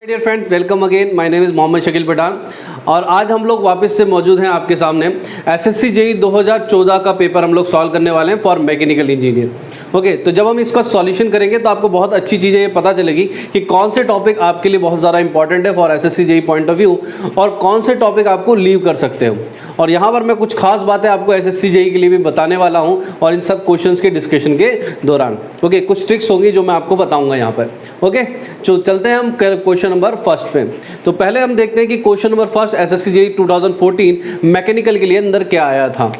Dear friends, welcome again. My name is Mohammad Shakeel Pathan और आज हम लोग वापस से मौजूद हैं आपके सामने। एसएससी जेईई 2014 का पेपर हम लोग सॉल्व करने वाले हैं फॉर मैकेनिकल इंजीनियर। ओके, तो जब हम इसका सॉल्यूशन करेंगे तो आपको बहुत अच्छी चीज़ें ये पता चलेगी कि कौन से टॉपिक आपके लिए बहुत ज़्यादा इंपॉर्टेंट है for SSC JEE point of view और कौन से टॉपिक आपको लीव कर सकते हो। और यहाँ पर मैं कुछ खास बातें आपको एसएससी जेईई के लिए भी बताने वाला हूँ और इन सब क्वेश्चंस के डिस्कशन के दौरान। ओके, कुछ ट्रिक्स होंगी जो मैं आपको बताऊँगा यहाँ पर। ओके, चलते हैं हम क्वेश्चन नंबर फर्स्ट पे। तो पहले हम देखते हैं कि question number first SSC JEE 2014 mechanical के लिए अंदर क्या आया था।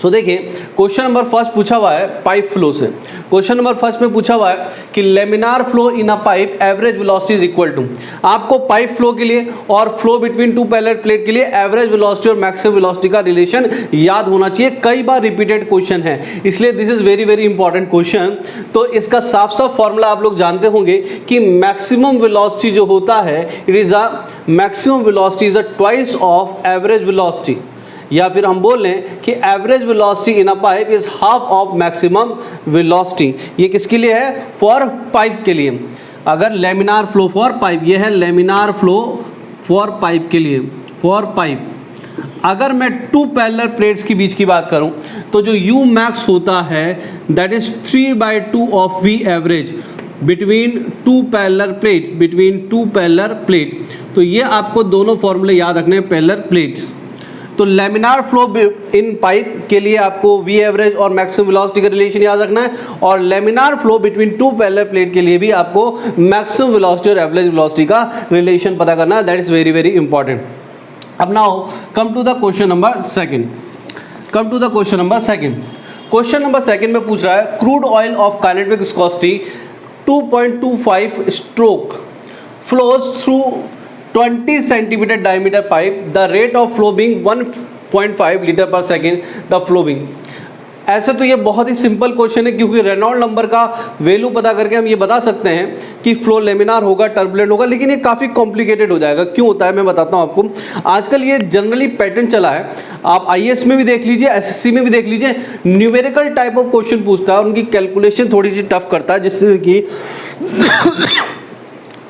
सो देखिए, क्वेश्चन नंबर फर्स्ट पूछा हुआ है पाइप फ्लो से। क्वेश्चन नंबर फर्स्ट में पूछा हुआ है कि laminar flow in a pipe average velocity is equal to. आपको पाइप फ्लो के लिए और flow between two parallel plate के लिए एवरेज वेलोसिटी और मैक्सिमम वेलोसिटी का रिलेशन याद होना चाहिए। कई बार रिपीटेड क्वेश्चन है, इसलिए this is very very important question. तो इसका साफ साफ फॉर्मूला आप लोग जानते होंगे कि मैक्सिमम वेलोसिटी जो होता है, it is a maximum velocity is a twice of average velocity, या फिर हम बोल लें कि average velocity in a pipe is half of maximum velocity. ये किसके लिए है? फॉर पाइप के लिए। अगर लेमिनार फ्लो फॉर पाइप, ये है लेमिनार फ्लो फॉर पाइप के लिए, फॉर पाइप। अगर मैं टू पैरेलल प्लेट्स के बीच की बात करूं तो जो यू मैक्स होता है that is 3/2 of V average between two parallel plate, between two parallel plate. तो ये आपको दोनों फॉर्मूले याद रखने हैं पैरेलल प्लेट्स। तो लेमिनार फ्लो इन पाइप के लिए आपको वी एवरेज और मैक्सिमम वेलोसिटी का रिलेशन याद रखना है, और laminar flow between two parallel plate के लिए भी आपको मैक्सिमम वेलोसिटी और एवरेज वेलोसिटी का रिलेशन पता करना है। That is very very important. अब now come to the question number second. Come to the question number second. Question number second में पूछ रहा है crude oil of kinetic viscosity 2.25 stroke flows through 20 centimetre diameter pipe, the rate of flow being 1.5 litre per second, the flow being. ऐसे तो ये बहुत ही simple question है, क्योंकि रेनॉल्ड नंबर का वैल्यू पता करके हम ये बता सकते हैं कि फ्लो लेमिनार होगा, टर्बुलेंट होगा, लेकिन ये काफ़ी कॉम्प्लिकेटेड हो जाएगा। क्यों होता है मैं बताता हूँ आपको। आजकल ये जनरली पैटर्न चला है, आप आईएएस में भी देख लीजिए, एसएससी में भी देख लीजिए, न्यूमेरिकल टाइप ऑफ क्वेश्चन पूछता है, उनकी कैलकुलेशन थोड़ी सी टफ करता है, जिससे कि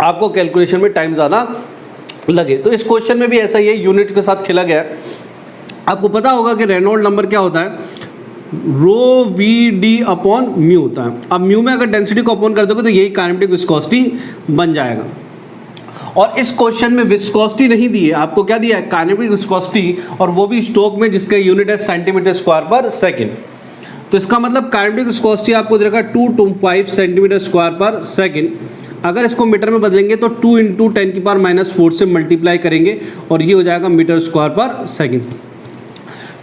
आपको कैलकुलेशन में टाइम ज़्यादा लगे। तो इस क्वेश्चन में भी ऐसा ही है, यूनिट के साथ खेला गया है। आपको पता होगा कि रेनॉल्ड नंबर क्या होता है, रो वी डी अपॉन म्यू होता है। अब म्यू में अगर डेंसिटी को अपॉन कर दोगे तो यही काइनेटिक विस्कोसिटी बन जाएगा। और इस क्वेश्चन में विस्कोसिटी नहीं दी है, आपको क्या दिया है? काइनेटिक विस्कोसिटी, और वो भी स्टोक में, जिसका यूनिट है सेंटीमीटर स्क्वायर पर सेकेंड। तो इसका मतलब काइनेटिक विस्कोसिटी आपको दे रखा 225 सेंटीमीटर स्क्वायर पर सेकेंड। अगर इसको मीटर में बदलेंगे तो 2 × 10⁻⁻⁴ से मल्टीप्लाई करेंगे और ये हो जाएगा मीटर स्क्वायर पर सेकंड।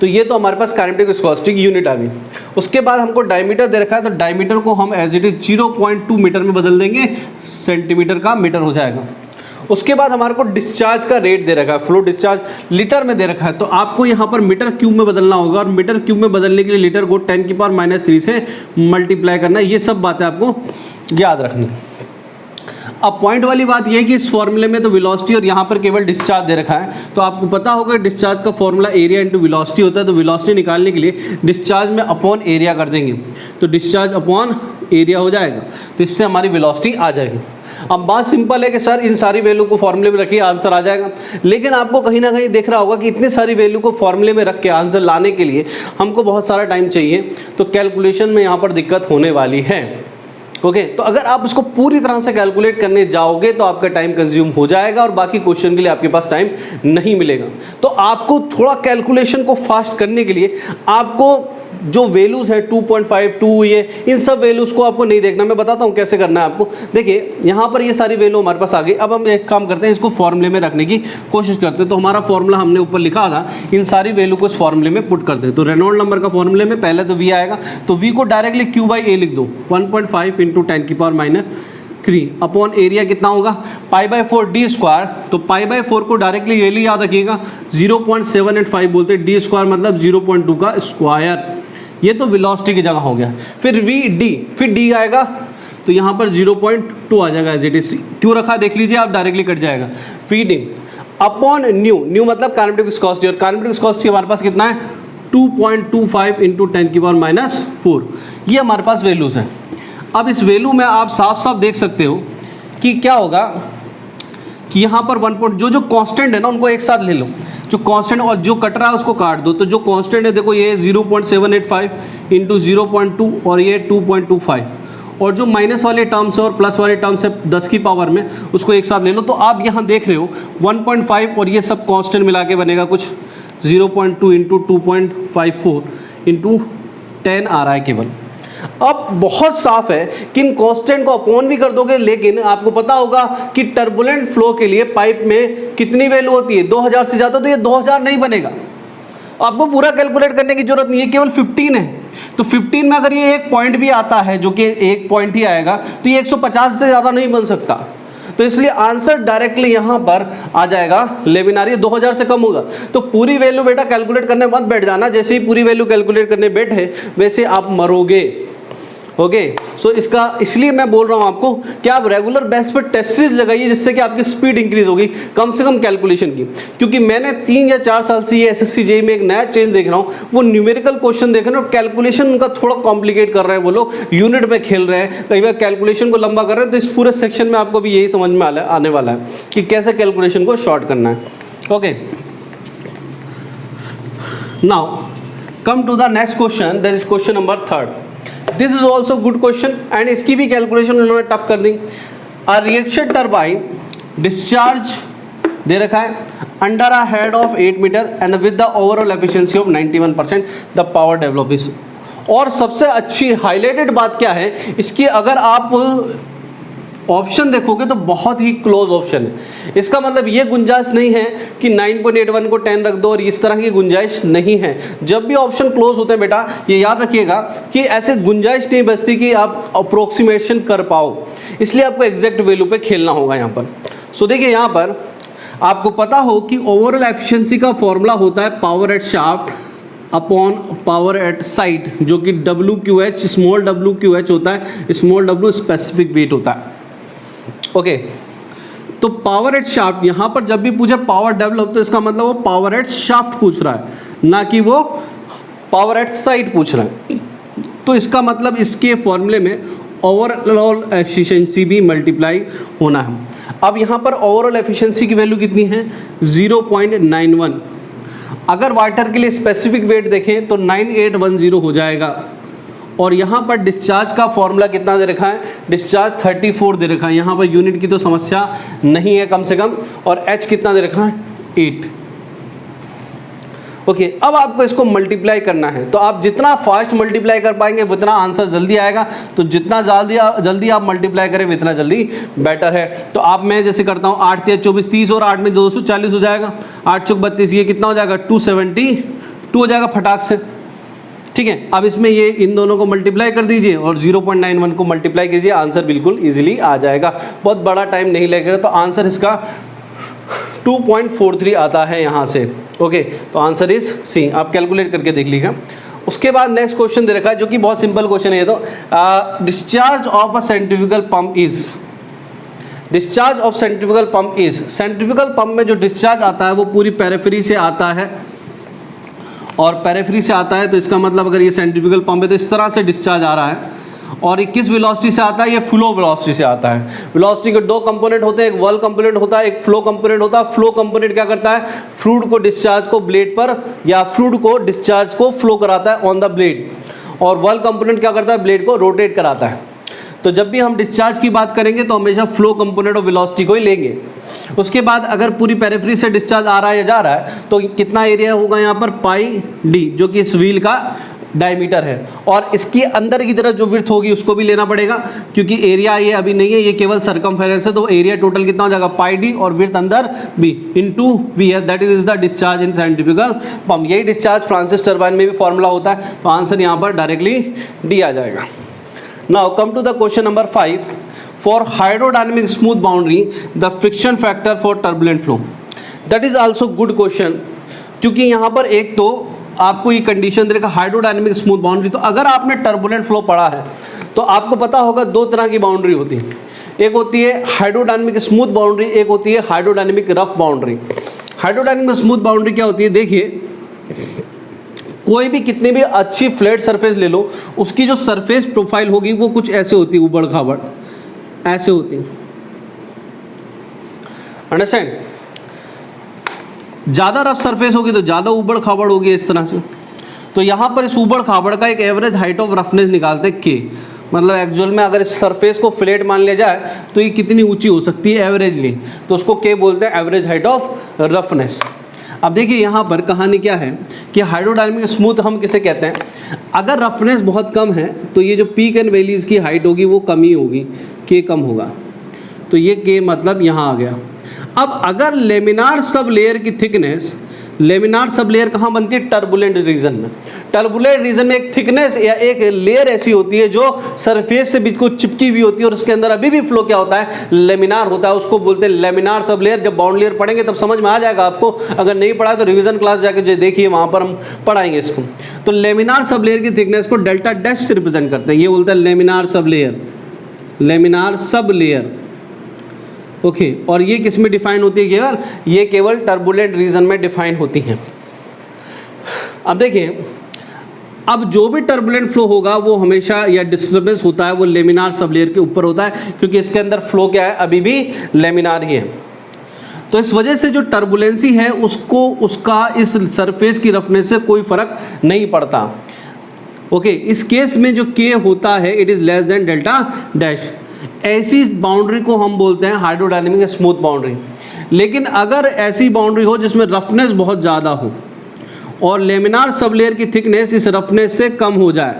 तो ये तो हमारे पास काइनेटिक विस्कोसिटी की यूनिट आ गई। उसके बाद हमको डायमीटर दे रखा है, तो डायमीटर को हम एज इट इज 0.2 मीटर में बदल देंगे, सेंटीमीटर का मीटर हो जाएगा। उसके बाद हमारे को डिस्चार्ज का रेट दे रखा है, फ्लो डिस्चार्ज लीटर में दे रखा है, तो आपको यहाँ पर मीटर क्यूब में बदलना होगा, और मीटर क्यूब में बदलने के लिए लीटर को 10⁻³ से मल्टीप्लाई करना है। ये सब बातें आपको याद रखनी है। अब पॉइंट वाली बात यह है कि इस फॉर्मूले में तो वेलोसिटी और यहाँ पर केवल डिस्चार्ज दे रखा है, तो आपको पता होगा डिस्चार्ज का फॉर्मूला एरिया इंटू वेलोसिटी होता है। तो वेलोसिटी निकालने के लिए डिस्चार्ज में अपॉन एरिया कर देंगे, तो डिस्चार्ज अपॉन एरिया हो जाएगा, तो इससे हमारी वेलोसिटी आ जाएगी। अब बात सिंपल है कि सर इन सारी वैल्यू को फॉर्मूले में रखिए, आंसर आ जाएगा। लेकिन आपको कहीं ना कहीं दिख रहा होगा कि इतनी सारी वैल्यू को फॉर्मूले में रख के आंसर लाने के लिए हमको बहुत सारा टाइम चाहिए, तो कैलकुलेशन में यहाँ पर दिक्कत होने वाली है। ओके, तो अगर आप उसको पूरी तरह से कैलकुलेट करने जाओगे तो आपका टाइम कंज्यूम हो जाएगा और बाकी क्वेश्चन के लिए आपके पास टाइम नहीं मिलेगा। तो आपको थोड़ा कैलकुलेशन को फास्ट करने के लिए आपको जो वैल्यूज़ है 2.5, 2, ये इन सब वैल्यूज़ को आपको नहीं देखना। मैं बताता हूँ कैसे करना है आपको। देखिए, यहाँ पर ये सारी वैल्यू हमारे पास आ गई। अब हम एक काम करते हैं, इसको फॉर्मूले में रखने की कोशिश करते हैं। तो हमारा फॉर्मूला हमने ऊपर लिखा था, इन सारी वैल्यू को इस फॉर्मूले में पुट करते हैं। तो रेनॉल्ड नंबर का फॉर्मूले में पहले तो वी आएगा, तो वी को डायरेक्टली Q/A लिख दो, 1.5 × 10⁻³ अपॉन एरिया कितना होगा π/4 d स्क्वायर। तो π/4 को डायरेक्टली वैल्यू याद रखिएगा 0.785 बोलते हैं, d स्क्वायर मतलब 0.2 का स्क्वायर। ये तो वेलोसिटी की जगह हो गया। फिर वी डी, फिर डी आएगा, तो यहाँ पर 0.2 आ जाएगा एज इट इज। क्यों रखा देख लीजिए आप, डायरेक्टली कट जाएगा। फीडिंग अपॉन न्यू, न्यू मतलब काइनेटिक विस्कोसिटी, और काइनेटिक विस्कोसिटी हमारे पास कितना है 2.25 × 10⁻⁴। ये हमारे पास वैल्यूज़ हैं। अब इस वैल्यू में आप साफ साफ देख सकते हो कि क्या होगा कि यहाँ पर 1 पॉइंट जो कांस्टेंट है ना उनको एक साथ ले लो, जो कांस्टेंट और जो कट रहा है उसको काट दो। तो जो कांस्टेंट है देखो ये 0.785 इंटू 0.2 और ये 2.25, और जो माइनस वाले टर्म्स है और प्लस वाले टर्म्स है 10 की पावर में, उसको एक साथ ले लो। तो आप यहाँ देख रहे हो 1.5 और ये सब कांस्टेंट मिला के बनेगा कुछ 0.2 इंटू 2.54 इंटू 10 आ रहा है केवल। अब बहुत साफ है कि इन कांस्टेंट को अपॉन भी कर दोगे, लेकिन आपको पता होगा कि टर्बुलेंट फ्लो के लिए पाइप में कितनी वैल्यू होती है, 2000 से ज़्यादा, तो ये 2000 नहीं बनेगा। आपको पूरा कैलकुलेट करने की जरूरत नहीं है, केवल 15 है। तो 15 में अगर ये एक पॉइंट भी आता है, जो कि एक पॉइंट ही आएगा, तो ये 150 से ज़्यादा नहीं बन सकता। तो इसलिए आंसर डायरेक्टली यहाँ पर आ जाएगा लेमिनार, ये 2000 से कम होगा। तो पूरी वैल्यू बेटा कैलकुलेट करने मत बैठ जाना, जैसे ही पूरी वैल्यू कैलकुलेट करने बैठे वैसे आप मरोगे। ओके, सो इसका इसलिए मैं बोल रहा हूँ आपको कि आप रेगुलर बेस पर टेस्ट सीरीज लगाइए, जिससे कि आपकी स्पीड इंक्रीज होगी कम से कम कैलकुलेशन की। क्योंकि मैंने 3 या 4 साल से ये एसएससी जेईई में एक नया चेंज देख रहा हूँ, वो न्यूमेरिकल क्वेश्चन देख रहे हैं और कैलकुलेशन उनका थोड़ा कॉम्प्लिकेट कर रहे हैं, वो लोग यूनिट में खेल रहे हैं, कई बार कैलकुलेशन को लंबा कर रहे हैं। तो इस पूरे सेक्शन में आपको भी यही समझ में आने वाला है कि कैसे कैलकुलेशन को शॉर्ट करना है। Okay, now come to the next question, that is question number 3rd। This is also good question and इसकी भी कैलकुलेशन उन्होंने टफ कर दी। अ रिएक्शन टर्बाइन डिस्चार्ज दे रखा है under a head of 8 metre and with the overall efficiency of 91% the power develop is. और सबसे अच्छी हाईलाइटेड बात क्या है इसकी, अगर आप ऑप्शन देखोगे तो बहुत ही क्लोज ऑप्शन है। इसका मतलब ये गुंजाइश नहीं है कि 9.81 को 10 रख दो, और इस तरह की गुंजाइश नहीं है। जब भी ऑप्शन क्लोज होते हैं बेटा, ये याद रखिएगा कि ऐसे गुंजाइश नहीं बचती कि आप अप्रोक्सीमेशन कर पाओ, इसलिए आपको एग्जैक्ट वैल्यू पे खेलना होगा यहाँ पर। सो देखिए यहाँ पर आपको पता हो कि ओवरऑल एफिशिएंसी का फॉर्मूला होता है power at shaft upon power at site, जो कि WQH स्मॉल WQH होता है, स्मॉल w स्पेसिफिक वेट होता है। ओके, तो पावर एट शाफ्ट यहाँ पर जब भी पूछे पावर डेवलप, तो इसका मतलब वो पावर एट शाफ्ट पूछ रहा है, ना कि वो पावर एट साइट पूछ रहा है। तो इसका मतलब इसके फॉर्मूले में ओवरऑल एफिशिएंसी भी मल्टीप्लाई होना है। अब यहाँ पर ओवरऑल एफिशिएंसी की वैल्यू कितनी है 0.91। अगर वाटर के लिए स्पेसिफिक वेट देखें तो 9810 हो जाएगा। और यहाँ पर डिस्चार्ज का फॉर्मूला कितना दे रखा है, डिस्चार्ज 34 दे रखा है। यहाँ पर यूनिट की तो समस्या नहीं है कम से कम, और H कितना दे रखा है 8। ओके, अब आपको इसको मल्टीप्लाई करना है। तो आप जितना फास्ट मल्टीप्लाई कर पाएंगे उतना आंसर जल्दी आएगा। तो जितना जल्दी आप मल्टीप्लाई करें उतना जल्दी बेटर है। तो आप मैं जैसे करता हूँ 8 × 24 30 और 8 में 240 हो जाएगा, 8 × 32 ये कितना हो जाएगा 272 हो जाएगा फटाक से। ठीक है, अब इसमें ये इन दोनों को मल्टीप्लाई कर दीजिए और 0.91 को मल्टीप्लाई कीजिए, आंसर बिल्कुल इजीली आ जाएगा, बहुत बड़ा टाइम नहीं लगेगा। तो आंसर इसका 2.43 आता है यहाँ से। ओके, तो आंसर इज सी, आप कैलकुलेट करके देख लीजिएगा। उसके बाद नेक्स्ट क्वेश्चन दे रखा है जो कि बहुत सिंपल क्वेश्चन है। ये तो discharge of a centrifugal pump is, discharge of centrifugal pump is, centrifugal pump में जो डिस्चार्ज आता है वो पूरी पेरिफेरी से आता है, और पेरिफेरी से आता है तो इसका मतलब अगर ये सेंट्रीफ्यूगल पंप है तो इस तरह से डिस्चार्ज आ रहा है। और ये किस वेलोसिटी से आता है, ये फ्लो वेलोसिटी से आता है। वेलोसिटी के 2 कंपोनेंट होते हैं, एक वर्क कंपोनेंट होता है, एक फ्लो कंपोनेंट होता है। फ्लो कंपोनेंट क्या करता है, फ्लूइड को डिस्चार्ज को ब्लेड पर, या फ्लूइड को डिस्चार्ज को फ्लो कराता है ऑन द ब्लेड, और वर्क कंपोनेंट क्या करता है, ब्लेड को रोटेट कराता है। तो जब भी हम डिस्चार्ज की बात करेंगे तो हमेशा फ्लो कंपोनेंट और वेलोसिटी को ही लेंगे। उसके बाद अगर पूरी पेरिफेरी से डिस्चार्ज आ रहा है या जा रहा है तो कितना एरिया होगा यहाँ पर πd, जो कि इस व्हील का डायमीटर है, और इसके अंदर की तरफ जो विड्थ होगी उसको भी लेना पड़ेगा, क्योंकि एरिया ये अभी नहीं है, ये केवल सरकमफेरेंस है। तो एरिया टोटल कितना हो जाएगा πd, और विड्थ अंदर b इंटू वी है, that is the discharge in centrifugal pump. यही डिस्चार्ज फ्रांसिस टर्बाइन में भी फॉर्मूला होता है। तो आंसर यहाँ पर डायरेक्टली डी आ जाएगा। Now come to the question number 5। For hydrodynamic smooth boundary the friction factor for turbulent flow, that is also good question, क्योंकि यहाँ पर एक तो आपको ये कंडीशन देगा हाइड्रोडायनेमिक स्मूथ बाउंड्री। तो अगर आपने टर्बुलेंट फ्लो पढ़ा है तो आपको पता होगा 2 तरह की बाउंड्री होती है, एक होती है हाइड्रोडायनेमिक स्मूथ बाउंड्री, एक होती है hydrodynamic rough boundary. Hydrodynamic smooth boundary क्या होती है, देखिए कोई भी कितनी भी अच्छी फ्लैट सरफेस ले लो, उसकी जो सरफेस प्रोफाइल होगी वो कुछ ऐसे होती है, उबड़ खाबड़ ऐसे होती है। अंडरस्टैंड। ज़्यादा रफ सरफेस होगी तो ज़्यादा ऊबड़ खाबड़ होगी इस तरह से। तो यहाँ पर इस ऊबड़ खाबड़ का एक एवरेज हाइट ऑफ रफनेस निकालते हैं के, मतलब एक्चुअल में अगर इस सरफेस को फ्लैट मान लिया जाए तो ये कितनी ऊंची हो सकती है एवरेजली, तो उसको के बोलते हैं एवरेज हाइट ऑफ रफनेस। अब देखिए यहाँ पर कहानी क्या है कि हाइड्रोडायनामिक स्मूथ हम किसे कहते हैं, अगर रफनेस बहुत कम है तो ये जो पीक एंड वैलीज की हाइट होगी वो कम ही होगी, के कम होगा, तो ये के मतलब यहाँ आ गया। अब अगर लेमिनार सब लेयर की थिकनेस, लेमिनार सब लेयर कहाँ बनती है, टर्बुलेंट रीजन में। टर्बुलेंट रीजन में एक थिकनेस या एक लेयर ऐसी होती है जो सरफेस से बिल्कुल चिपकी हुई होती है और उसके अंदर अभी भी फ्लो क्या होता है, लेमिनार होता है, उसको बोलते हैं लेमिनार सब लेयर। जब बाउंड लेयर पढ़ेंगे तब समझ में आ जाएगा आपको, अगर नहीं पढ़ा तो रिवीजन क्लास जाके जो देखिए वहाँ पर हम पढ़ाएंगे इसको। तो लेमिनार सब लेयर की थिकनेस को डेल्टा डैश से रिप्रेजेंट करते हैं, ये बोलते हैं laminar sub layer, laminar sub layer. Okay, और ये किस में डिफाइन होती है, केवल ये केवल टर्बुलेंट रीजन में डिफाइन होती हैं। अब देखिए, अब जो भी टर्बुलेंट फ्लो होगा वो हमेशा या डिस्टर्बेंस होता है वो लेमिनार सब लेयर के ऊपर होता है, क्योंकि इसके अंदर फ्लो क्या है, अभी भी लेमिनार ही है। तो इस वजह से जो टर्बुलेंसी है उसको उसका इस सरफेस की रफनेस से कोई फर्क नहीं पड़ता। ओके, इस केस में जो के होता है it is less than delta dash. ऐसी बाउंड्री को हम बोलते हैं हाइड्रोडायनेमिक स्मूथ बाउंड्री। लेकिन अगर ऐसी बाउंड्री हो जिसमें रफनेस बहुत ज़्यादा हो और लेमिनार सब लेयर की थिकनेस इस रफनेस से कम हो जाए,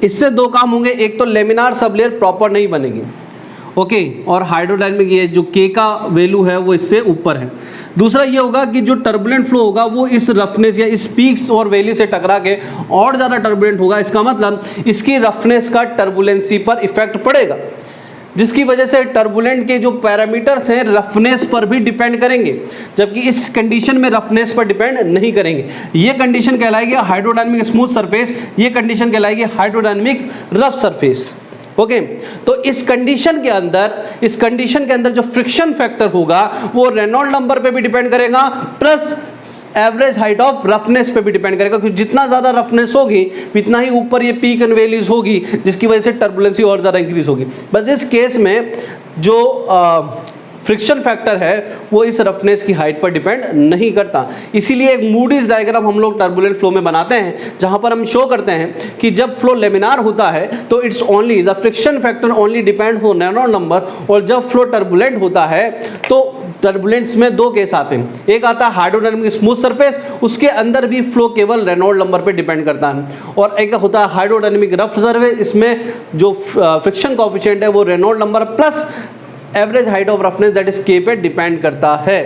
इससे दो काम होंगे, एक तो लेमिनार सब लेयर प्रॉपर नहीं बनेगी, ओके, और हाइड्रोडायनेमिक ये जो के का वैल्यू है वो इससे ऊपर है। दूसरा ये होगा कि जो टर्बुलेंट फ्लो होगा वो इस रफनेस या इस पीक्स और वैली से टकरा के और ज़्यादा टर्बुलेंट होगा, इसका मतलब इसकी रफनेस का टर्बुलेंसी पर इफेक्ट पड़ेगा, जिसकी वजह से टर्बुलेंट के जो पैरामीटर्स हैं रफनेस पर भी डिपेंड करेंगे, जबकि इस कंडीशन में रफनेस पर डिपेंड नहीं करेंगे। ये कंडीशन कहलाएगी हाइड्रोडायनेमिक स्मूथ सरफेस, ये कंडीशन कहलाएगी हाइड्रोडायनेमिक रफ सरफेस। ओके, तो इस कंडीशन के अंदर जो फ्रिक्शन फैक्टर होगा वो रेनॉल्ड नंबर पे भी डिपेंड करेगा plus average height of roughness पे भी डिपेंड करेगा, क्योंकि जितना ज़्यादा रफनेस होगी उतना ही ऊपर ये पीक एंड वैलीज होगी, जिसकी वजह से टर्बुलेंसी और ज़्यादा इंक्रीज होगी। बस इस केस में जो फ्रिक्शन फैक्टर है वो इस रफनेस की हाइट पर डिपेंड नहीं करता। इसीलिए एक मूडीज डायग्राम हम लोग टर्बुलेंट फ्लो में बनाते हैं, जहां पर हम शो करते हैं कि जब फ्लो लेमिनार होता है तो it's only the friction factor only depend हो रेनॉल्ड नंबर, और जब फ्लो टर्बुलेंट होता है तो टर्बुलेंट्स में दो केस आते हैं, एक आता है हाइड्रोडायनेमिक स्मूथ सरफेस, उसके अंदर भी फ्लो केवल रेनॉल्ड नंबर पे डिपेंड करता है, और एक होता है हाइड्रोडायनेमिक रफ सरफेस, इसमें जो फ्रिक्शन कोएफिशिएंट है वो Reynold number plus average height of roughness that is के पे डिपेंड करता है।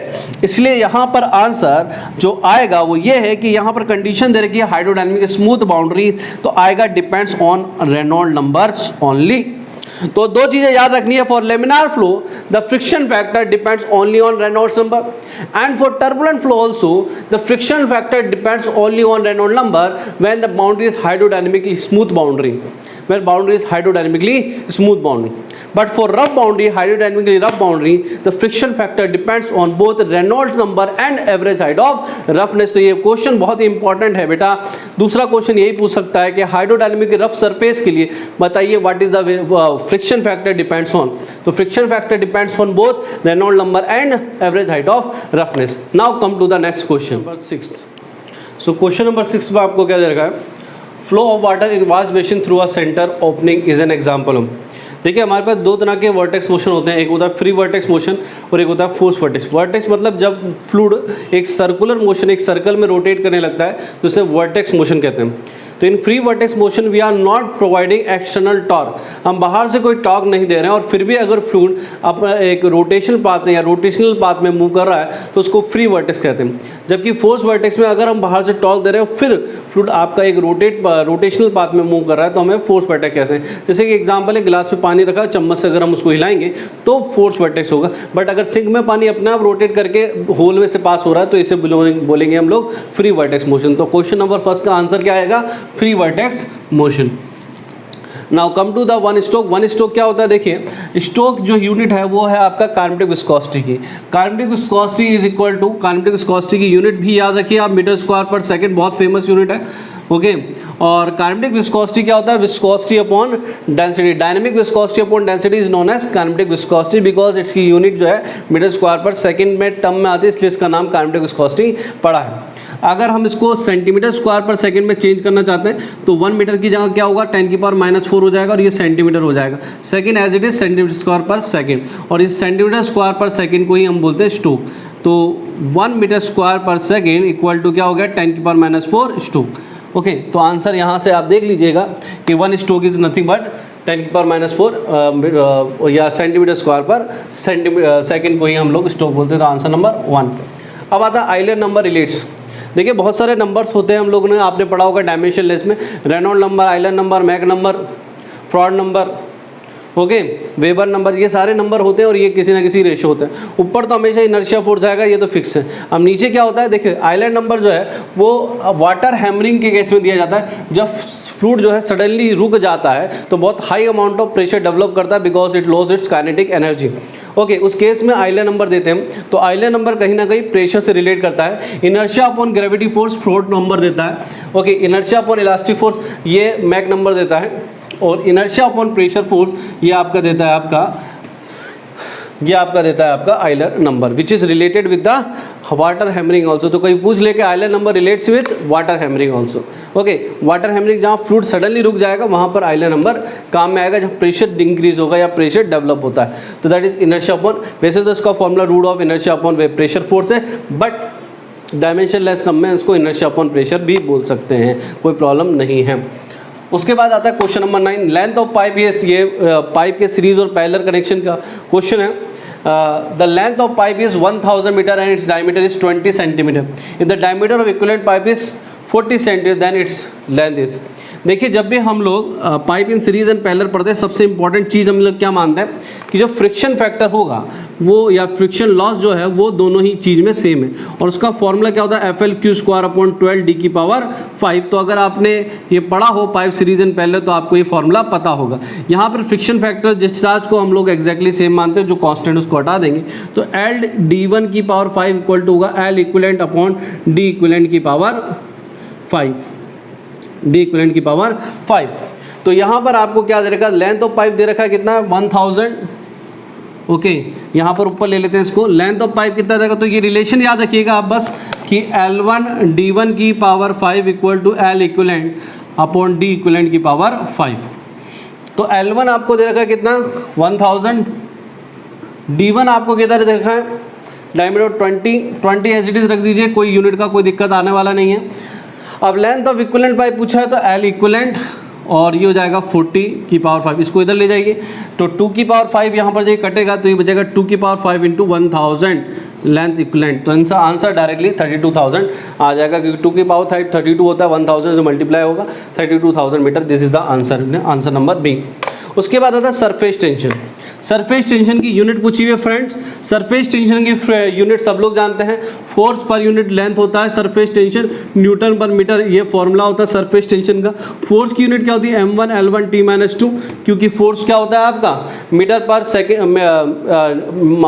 इसलिए यहाँ पर आंसर जो आएगा वो ये है कि यहाँ पर कंडीशन दे रखी है हाइड्रोडायनेमिक स्मूथ बाउंड्री, तो आएगा depends on Reynold numbers only. तो दो चीजें याद रखनी है, for laminar flow the friction factor depends only on Reynolds number, and for turbulent flow also the friction factor depends only on Reynold number when the boundary is hydrodynamically smooth boundary, where boundary is hydrodynamically smooth boundary. But for rough boundary, hydrodynamically rough boundary, the friction factor depends on both Reynolds number and average height of roughness. तो ये question बहुत ही important है बेटा। दूसरा question यही पूछ सकता है कि हाइड्रोडायनेमिक रफ सरफेस के लिए बताइए what is the friction factor depends on. तो friction factor depends on both Reynold number and average height of roughness. Now come to the next question number 6। So question number 6 में आपको क्या दे रखा है, flow of water in vast basin through a centre opening is an example. देखिए हमारे पास दो तरह के वर्टेक्स मोशन होते हैं, एक होता है फ्री वर्टेक्स मोशन और एक होता है फोर्स वर्टेक्स। वर्टेक्स मतलब जब फ्लूइड एक सर्कुलर मोशन एक सर्कल में रोटेट करने लगता है तो उसे वर्टेक्स मोशन कहते हैं। तो in free vortex motion we are not providing external torque, हम बाहर से कोई टॉर्क नहीं दे रहे हैं, और फिर भी अगर फ्लूइड अपना एक रोटेशनल पाथ में या रोटेशनल पाथ में मूव कर रहा है तो उसको फ्री वर्टेक्स कहते हैं। जबकि फोर्स वर्टेक्स में अगर हम बाहर से टॉर्क दे रहे हैं फिर फ्लूइड आपका एक रोटेशनल पाथ में मूव कर रहा है तो हमें फोर्स वर्टेक्स कहते हैं। जैसे कि एग्जाम्पल है, गिलास में पानी रखा, चम्मच से अगर हम उसको हिलाएंगे तो फोर्स वर्टेक्स होगा, बट अगर सिंक में पानी अपने आप रोटेट करके होल में से पास हो रहा है तो इसे बोलेंगे हम लोग फ्री वर्टेक्स मोशन। तो क्वेश्चन नंबर फर्स्ट का आंसर क्या आएगा, free vortex motion. Now come to the one stroke. One stroke क्या होता है, देखिए स्ट्रोक जो यूनिट है वो है आपका काइनेमेटिक विस्कोसिटी की। Kinematic viscosity is equal to, kinematic viscosity की यूनिट भी याद रखिए आप, मीटर स्क्वायर पर सेकंड, बहुत फेमस यूनिट है। ओके, और काइनेमेटिक विस्कोसिटी क्या होता है, viscosity upon density. Dynamic viscosity upon density is known as kinematic viscosity because its की यूनिट जो है मीटर स्क्वायर पर सेकंड में टर्म में आती है, इसलिए इसका नाम काइनेमेटिक विस्कोसिटी पड़ा है। अगर हम इसको सेंटीमीटर स्क्वायर पर सेकंड में चेंज करना चाहते हैं तो 1 मीटर की जगह क्या होगा, 10⁻⁻⁴ हो जाएगा और ये सेंटीमीटर हो जाएगा। Second as it is centimetre square per second, और इस सेंटीमीटर स्क्वायर पर सेकंड को ही हम बोलते हैं स्ट्रोक। तो 1 metre square per second equal to क्या हो गया, 10⁻⁴ स्ट्रोक। ओके, तो आंसर यहाँ से आप देख लीजिएगा कि 1 स्ट्रोक इज नथिंग बट 10⁻⁴ या सेंटीमीटर स्क्वायर पर सेकंड को ही हम लोग स्ट्रोक बोलते हैं। तो आंसर नंबर 1। अब आता है आइलर नंबर रिलेट्स। देखिए बहुत सारे नंबर्स होते हैं, हम लोगों ने आपने पढ़ा होगा डायमेंशन लेस में, Reynold number, Euler number, Mach number, Froude number, okay, Weber number, ये सारे नंबर होते हैं और ये किसी ना किसी रेशो होते हैं। ऊपर तो हमेशा इनर्शिया फोर्स आएगा, ये तो फिक्स है। अब नीचे क्या होता है, देखिए आइलर नंबर जो है वो वाटर हैमरिंग के केस में दिया जाता है। जब फ्लूइड जो है सडनली रुक जाता है तो बहुत high amount of pressure develop करता है because it loss it's kinetic energy. Okay, उस केस में आइलर नंबर देते हैं। तो आइलर नंबर कहीं ना कहीं प्रेशर से रिलेट करता है। Inertia upon gravity force float number देता है। Okay, inertia upon elastic force ये मैक नंबर देता है, और इनर्शिया अपॉन प्रेशर फोर्स ये आपका देता है आपका Euler number which is related with the water hammering also. तो कोई पूछ ले कि Euler number relates with water hammering also. Okay, water hammering जहाँ फ्लूइड सडनली रुक जाएगा वहाँ पर आइलर नंबर काम में आएगा, जब प्रेशर इंक्रीज होगा या प्रेशर डेवलप होता है। तो दैट इज इनर्शिया अपॉन, वैसे तो इसका formula root of inertia upon वे प्रेशर फोर्स है, बट डायमेंशन लेस नंबर में इसको इनर्शिया अपॉन प्रेशर भी बोल सकते हैं, कोई प्रॉब्लम नहीं है। उसके बाद आता है question number 9, length of pipe. ये पाइप के सीरीज और पैरेलल कनेक्शन का क्वेश्चन है। The length of pipe is 1000 metre and its diameter is 20 centimetre. If the diameter of equivalent pipe is 40 centimetre then its length is. देखिए जब भी हम लोग pipe in series and parallel पढ़ते हैं, सबसे इंपॉर्टेंट चीज़ हम लोग क्या मानते हैं कि जो फ्रिक्शन फैक्टर होगा वो या फ्रिक्शन लॉस जो है वो दोनों ही चीज़ में सेम है, और उसका फॉर्मूला क्या होता है, FL² अपॉन 12D⁵ तो अगर आपने ये पढ़ा हो पाइप सीरीज एंड पैरेलल तो आपको ये फॉर्मूला पता होगा। यहाँ पर फ्रिक्शन फैक्टर जिस चार्ज को हम लोग एक्जैक्टली सेम मानते हैं, जो कांस्टेंट उसको हटा देंगे, तो LD⁵ इक्वल टू होगा L equivalent upon D equivalent की पावर 5, D इक्विवेलेंट की पावर 5। तो यहाँ पर आपको क्या दे रखा है, लेंथ ऑफ पाइप दे रखा है कितना, 1000। ओके, यहाँ पर ऊपर ले लेते हैं इसको, लेंथ ऑफ पाइप कितना देगा, तो ये रिलेशन याद रखिएगा आप बस कि L1 D1 की power 5 equal to L equivalent upon D equivalent की पावर 5। तो L1 आपको दे रखा है कितना, 1000, D1 आपको कितना दे रखा है, डायमीटर 20 एज इट इज रख दीजिए, कोई यूनिट का कोई दिक्कत आने वाला नहीं है। अब लेंथ ऑफ इक्विवेलेंट पाइप पूछा है तो L इक्विवेलेंट और ये हो जाएगा 40 की पावर 5, इसको इधर ले जाइए तो 2 की पावर 5 यहाँ पर जो कटेगा तो ये बचेगा 2 की पावर 5 इंटू 1000 लेंथ इक्विवेलेंट। तो आंसर डायरेक्टली 32,000 आ जाएगा, क्योंकि 2 की पावर 32 होता है, 1000 से मल्टीप्लाई होगा 32,000 metre. This is the answer number B. उसके बाद आता है सरफेस टेंशन। सरफेस टेंशन की यूनिट पूछी हुई है फ्रेंड्स। सरफेस टेंशन की यूनिट सब लोग जानते हैं, फोर्स पर यूनिट लेंथ होता है सरफेस टेंशन, न्यूटन पर मीटर, ये फॉर्मूला होता है सरफेस टेंशन का। फोर्स की यूनिट क्या होती है, m1 L1 T-2, क्योंकि फोर्स क्या होता है आपका metre per second,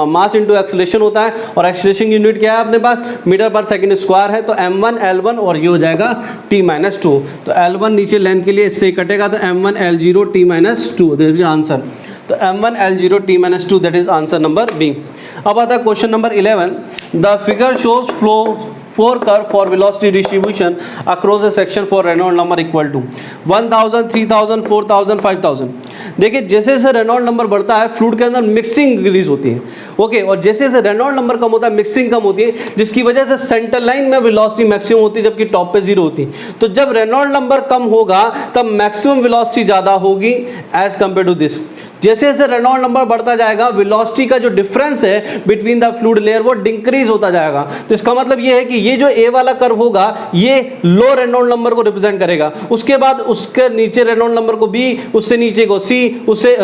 mass into acceleration होता है, और एक्सेलरेशन की यूनिट क्या है अपने पास, मीटर पर सेकेंड स्क्वायर है। तो m1 L1 और ये हो जाएगा T-2। तो L1 नीचे लेंथ के लिए इससे कटेगा तो m1 L0 T-2, this is answer. तो m1 L0 T-2, that is answer number B. अब आता है question number 11, the figure shows flow 4 curve for velocity distribution across a section for Reynolds number equal to 1000, 3000, 4000, 5000। देखिए जैसे जैसे Reynold number बढ़ता है fluid के अंदर मिक्सिंग रिलीज होती है। ओके, और जैसे जैसे रेनॉल्ड नंबर कम होता है मिक्सिंग कम होती है, जिसकी वजह से सेंटर लाइन में वेलोसिटी मैक्सिमम होती है जबकि टॉप पे 0 होती है। तो जब रेनॉल्ड नंबर कम होगा तब मैक्सिमम वेलोसिटी ज़्यादा होगी एज कम्पेयर टू दिस। जैसे जैसे रेनॉल्ड नंबर बढ़ता जाएगा वेलोसिटी का जो डिफरेंस है बिटवीन द फ्लूइड लेयर वो डिक्रीज होता जाएगा। तो इसका मतलब ये है कि ये जो ए वाला कर्व होगा ये लो रेनॉल्ड नंबर को रिप्रेजेंट करेगा, उसके बाद उसके नीचे रेनॉल्ड नंबर को बी, उससे नीचे को सी, उससे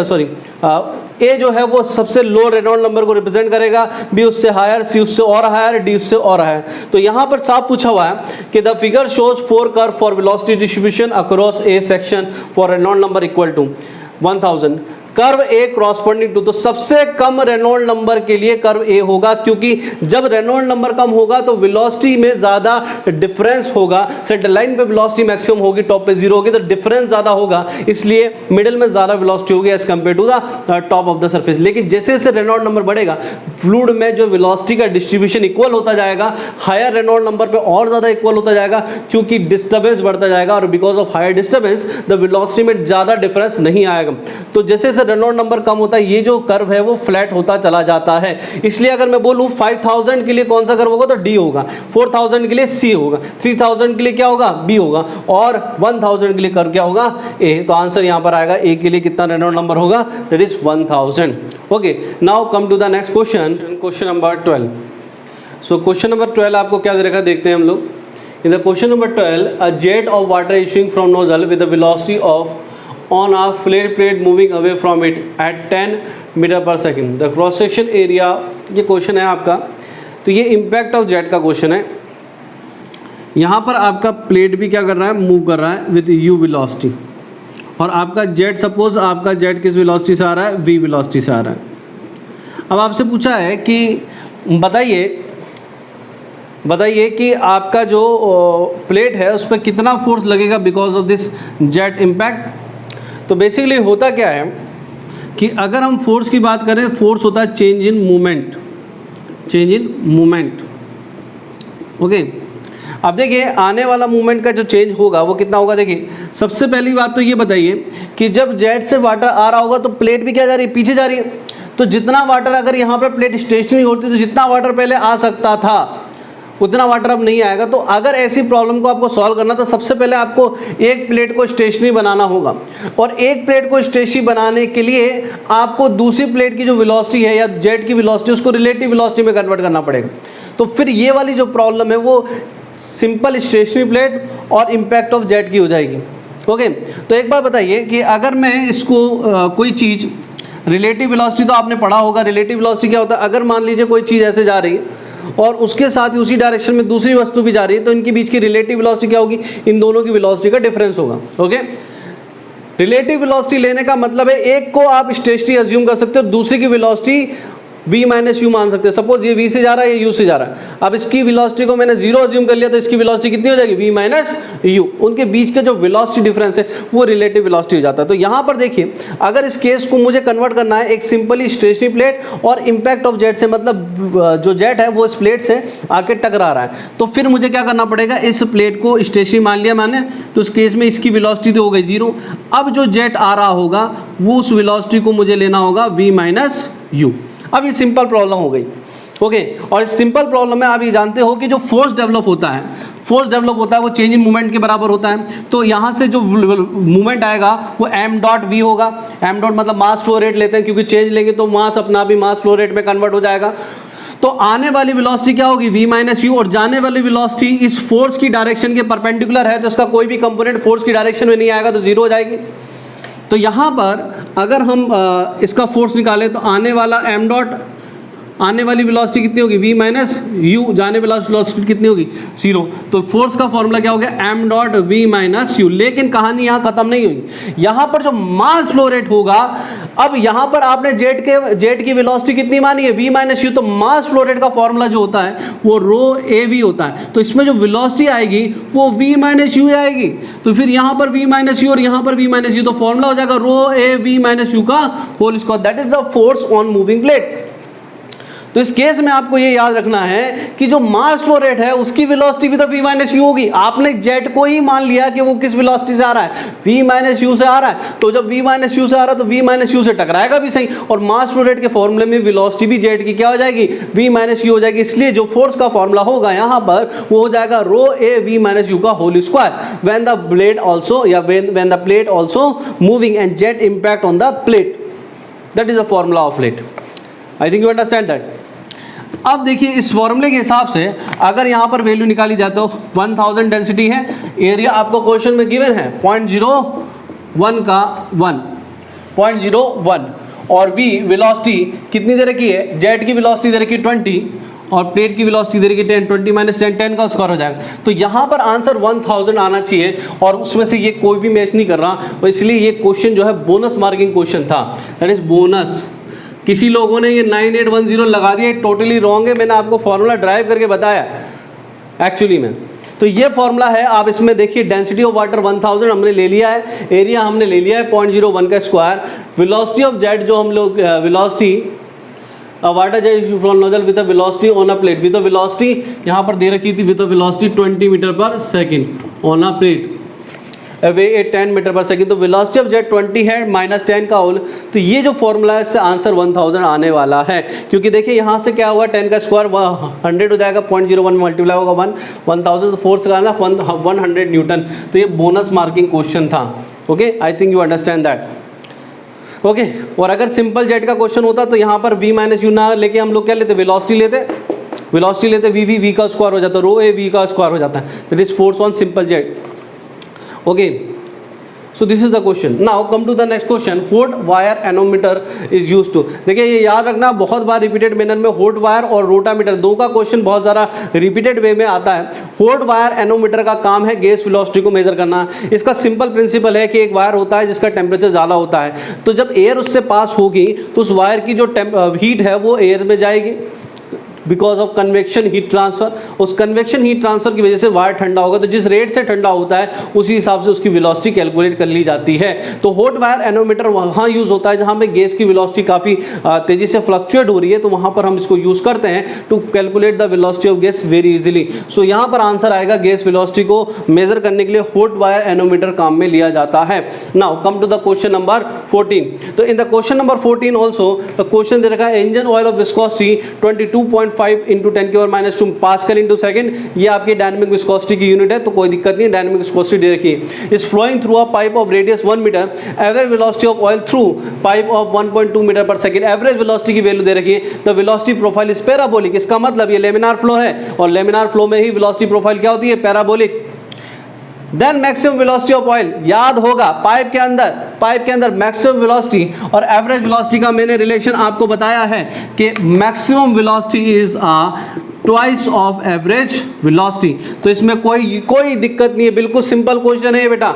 ए जो है वो सबसे लो रेनॉल्ड नंबर को रिप्रेजेंट करेगा, बी उससे हायर, सी उससे और हायर, डी उससे और हायर। तो यहाँ पर साफ पूछा हुआ है कि the figure shows 4 curve for velocity distribution across a section for Reynold number equal to 1000, curve A corresponding to, तो सबसे कम रेनॉल्ड नंबर के लिए कर्व ए होगा, क्योंकि जब रेनॉल्ड नंबर कम होगा तो वेलोसिटी में ज़्यादा डिफरेंस होगा। सेंटर लाइन पे वेलोसिटी मैक्सिमम होगी, टॉप पे जीरो होगी, तो डिफरेंस ज़्यादा होगा, इसलिए मिडिल में ज़्यादा वेलोसिटी होगी as compare to the top of the surface. लेकिन जैसे जैसे रेनॉल्ड नंबर बढ़ेगा, फ्लूइड में जो वेलोसिटी का डिस्ट्रीब्यूशन इक्वल होता जाएगा, हायर रेनॉल्ड नंबर पे और ज़्यादा इक्वल होता जाएगा, क्योंकि डिस्टर्बेंस बढ़ता जाएगा, और because of higher disturbance the velocity में ज़्यादा डिफरेंस नहीं आएगा। तो जैसे रेनॉल्ड नंबर कम होता है, ये जो कर्व है वो फ्लैट होता चला जाता है। इसलिए अगर मैं बोलूं 5000 के लिए कौन सा कर्व होगा तो डी होगा, 4000 के लिए सी होगा, 3000 के लिए क्या होगा बी होगा, और 1000 के लिए कर्व क्या होगा ए। तो आंसर यहां पर आएगा ए के लिए कितना रेनॉल्ड नंबर होगा, that is 1000। Okay, now come to the next question, question number 12। So question number 12 आपको क्या दे रखा देखते हैं हम लोग। In the question number 12, a jet of water issuing from nozzle with the velocity of on a flat plate moving away from it at 10 metre per second, the cross section area, ये question है आपका। तो ये impact of jet का question है। यहाँ पर आपका प्लेट भी क्या कर रहा है, मूव कर रहा है विद यू वेलोसिटी, और आपका जेट, सपोज आपका जेट किस वेलोसिटी से आ रहा है, वी वेलोसिटी से आ रहा है। अब आपसे पूछा है कि बताइए कि आपका जो प्लेट है उस पर कितना फोर्स लगेगा because of this jet impact. तो बेसिकली होता क्या है कि अगर हम फोर्स की बात करें, फोर्स होता है चेंज इन मूवमेंट, ओके। अब देखिए आने वाला मूवमेंट का जो चेंज होगा वो कितना होगा। देखिए सबसे पहली बात तो ये बताइए कि जब जेट से वाटर आ रहा होगा तो प्लेट भी क्या जा रही है, पीछे जा रही है। तो जितना वाटर, अगर यहाँ पर प्लेट स्टेशनरी होती तो जितना वाटर पहले आ सकता था उतना वाटर अब नहीं आएगा। तो अगर ऐसी प्रॉब्लम को आपको सॉल्व करना तो सबसे पहले आपको एक प्लेट को स्टेशनरी बनाना होगा, और एक प्लेट को स्टेशनरी बनाने के लिए आपको दूसरी प्लेट की जो वेलोसिटी है या जेट की वेलोसिटी उसको रिलेटिव वेलोसिटी में कन्वर्ट करना पड़ेगा। तो फिर ये वाली जो प्रॉब्लम है वो सिंपल स्टेशनरी प्लेट और इम्पैक्ट ऑफ जेट की हो जाएगी। ओके, तो एक बात बताइए कि अगर मैं इसको कोई चीज़, रिलेटिव वेलोसिटी तो आपने पढ़ा होगा, रिलेटिव वेलोसिटी क्या होता है। अगर मान लीजिए कोई चीज़ ऐसे जा रही है और उसके साथ ही उसी डायरेक्शन में दूसरी वस्तु भी जा रही है, तो इनके बीच की रिलेटिव वेलोसिटी क्या होगी, इन दोनों की वेलोसिटी का डिफरेंस होगा। ओके, रिलेटिव वेलोसिटी लेने का मतलब है एक को आप स्टेशनरी अज्यूम कर सकते हो, दूसरी की वेलोसिटी v माइनस यू मान सकते हैं। सपोज ये v से जा रहा है, ये u से जा रहा है। अब इसकी वेलोसिटी को मैंने 0 अज्यूम कर लिया तो इसकी वेलोसिटी कितनी हो जाएगी, v माइनस यू। उनके बीच का जो वेलोसिटी डिफरेंस है वो रिलेटिव वेलोसिटी हो जाता है। तो यहाँ पर देखिए अगर इस केस को मुझे कन्वर्ट करना है एक सिंपली स्टेशनरी प्लेट और इम्पैक्ट ऑफ जेट से, मतलब जो जेट है वो इस प्लेट से आके टकरा रहा है, तो फिर मुझे क्या करना पड़ेगा, इस प्लेट को स्टेशनरी मान लिया मैंने, तो इस केस में इसकी वेलोसिटी तो हो गई 0। अब जो जेट आ रहा होगा वो उस वेलोसिटी को मुझे लेना होगा v माइनस यू। अब ये सिंपल प्रॉब्लम हो गई। ओके, और इस सिंपल प्रॉब्लम में आप ये जानते हो कि जो फोर्स डेवलप होता है वो चेंज इन मूवमेंट के बराबर होता है। तो यहाँ से जो मूवमेंट आएगा वो m डॉट v होगा। m डॉट मतलब मास फ्लो रेट लेते हैं, क्योंकि चेंज लेंगे तो मास अपना भी मास फ्लो रेट में कन्वर्ट हो जाएगा। तो आने वाली वेलोसिटी क्या होगी, v माइनस यू, और जाने वाली वेलोसिटी इस फोर्स की डायरेक्शन के परपेंडिकुलर है, तो इसका कोई भी कंपोनेंट फोर्स की डायरेक्शन में नहीं आएगा, तो 0 हो जाएगी। तो यहाँ पर अगर हम इसका फोर्स निकालें तो आने वाला m डॉट, आने वाली वेलोसिटी कितनी होगी, v माइनस यू, जाने वाली वेलोसिटी कितनी होगी, 0। तो फोर्स का फॉर्मूला क्या हो गया, m dot v minus you. लेकिन कहानी यहाँ खत्म नहीं हुई, यहाँ पर जो मास फ्लो रेट होगा, अब यहाँ पर आपने जेट की वेलोसिटी कितनी मानी है, v माइनस यू, तो मास फ्लो रेट का फॉर्मूला जो होता है वो रो ए वी होता है। तो इसमें जो वेलोसिटी आएगी वो v माइनस यू आएगी। तो फिर यहाँ पर v माइनस यू और यहाँ पर v माइनस यू, तो फॉर्मूला हो जाएगा rho A V minus you का whole square, that is the force on moving plate. तो इस केस में आपको ये याद रखना है कि जो मास फ्लो रेट है उसकी वेलोसिटी भी तो v माइनस यू होगी। आपने जेट को ही मान लिया कि वो किस वेलोसिटी से आ रहा है, v माइनस यू से आ रहा है। तो जब v माइनस यू से आ रहा है तो v माइनस यू से टकराएगा भी सही, और मास फ्लो रेट के फॉर्मूले में वेलोसिटी भी जेट की क्या हो जाएगी, v माइनस यू हो जाएगी। इसलिए जो फोर्स का फॉर्मूला होगा यहाँ पर वो हो जाएगा rho A v minus you का whole square when the plate also, या when the plate also moving and jet impact on the plate, that is the formula of plate. I think you understand that. अब देखिए इस फॉर्मूले के हिसाब से अगर यहाँ पर वैल्यू निकाली जाए तो 1000 डेंसिटी है, एरिया आपको क्वेश्चन में गिवन है 0.01 का 1.01, और v वेलोसिटी कितनी दे रखी है, जेट की वेलोसिटी दे रखी है 20, और प्लेट की वेलोसिटी दे रखी 10, 20 माइनस 10, 10 का स्क्वायर हो जाएगा। तो यहाँ पर आंसर 1000 आना चाहिए और उसमें से ये कोई भी मैच नहीं कर रहा, और इसलिए ये क्वेश्चन जो है बोनस मार्किंग क्वेश्चन था, दैट इज बोनस। किसी लोगों ने ये 9810 लगा दिया, टोटली रॉन्ग है, मैंने आपको फॉर्मूला ड्राइव करके बताया एक्चुअली में। तो ये फॉर्मूला है, आप इसमें देखिए डेंसिटी ऑफ वाटर 1000 हमने ले लिया है, एरिया हमने ले लिया है 0.01 का स्क्वायर, वेलोसिटी ऑफ जेट जो हम लोग velocity water jet from nozzle with velocity on a plate, with velocity यहाँ पर दे रखी थी with velocity 20 metre per second on a plate, वे 10 मीटर पर सेकेंड। तो वेलोसिटी ऑफ जेट 20 है माइनस 10 का होल, तो ये जो फॉर्मूला है इससे आंसर 1000 आने वाला है। क्योंकि देखिए यहाँ से क्या होगा 10 का स्क्वायर 100 हो जाएगा, 0.01 मल्टीप्लाई होगा 1000, तो फोर्स का ना 100 न्यूटन। तो ये बोनस मार्किंग क्वेश्चन था। Okay, I think you understand that. Okay, और अगर सिंपल जेट का क्वेश्चन होता तो यहाँ पर v माइनस यू ना लेके हम लोग क्या लेते, वेलोसिटी लेते, v का स्क्वायर हो जाता, रो ए v का स्क्वायर हो जाता है, that is force on simple jet. Okay, so this is the question. Now come to the next question, hot wire anemometer is used to. देखिए ये याद रखना, बहुत बार रिपीटेड मैनर में हॉट वायर और रोटामीटर दो का क्वेश्चन बहुत सारा रिपीटेड वे में आता है। हॉट वायर एनोमीटर का काम है गैस वेलोसिटी को मेजर करना। इसका सिंपल प्रिंसिपल है कि एक वायर होता है जिसका टेम्परेचर ज़्यादा होता है, तो जब एयर उससे पास होगी तो उस वायर की जो हीट है वो एयर में जाएगी because of convection heat transfer. उस कन्वेक्शन हीट ट्रांसफर की वजह से वायर ठंडा होगा, तो जिस रेट से ठंडा होता है उसी हिसाब से उसकी वेलोसिटी कैलकुलेट कर ली जाती है। तो हॉट वायर एनोमीटर वहाँ यूज़ होता है जहाँ पे गैस की वेलोसिटी काफ़ी तेज़ी से फ्लक्चुएट हो रही है, तो वहाँ पर हम इसको यूज़ करते हैं to calculate the velocity of gas very easily. सो यहाँ पर आंसर आएगा गैस वेलोसिटी को मेजर करने के लिए हॉट वायर एनोमीटर काम में लिया जाता है। Now come to the question number 14। तो in the question number 14 also the question दे रखा है engine oil of viscosity 22.5 into 10⁻²⁵ pascal into second. ये आपकी डायनेमिक विस्कोसिटी की यूनिट है, तो कोई दिक्कत नहीं, डायनेमिक विस्कोसिटी दे रखी है। Is flowing through a pipe of radius 1 metre, average velocity of oil through pipe of 1.2 metre per second. Average velocity की वैल्यू दे रखी है। The velocity profile is parabolic. इसका मतलब ये लेमिनार फ्लो है और लेमिनार फ्लो में ही वेलोसिटी प्रोफाइल क्या होती है, parabolic. Then maximum velocity of oil, याद होगा पाइप के अंदर मैक्सिमम वेलोसिटी और एवरेज वेलोसिटी का मैंने रिलेशन आपको बताया है कि maximum velocity is twice of average velocity. तो इसमें कोई दिक्कत नहीं है, बिल्कुल सिंपल क्वेश्चन है बेटा।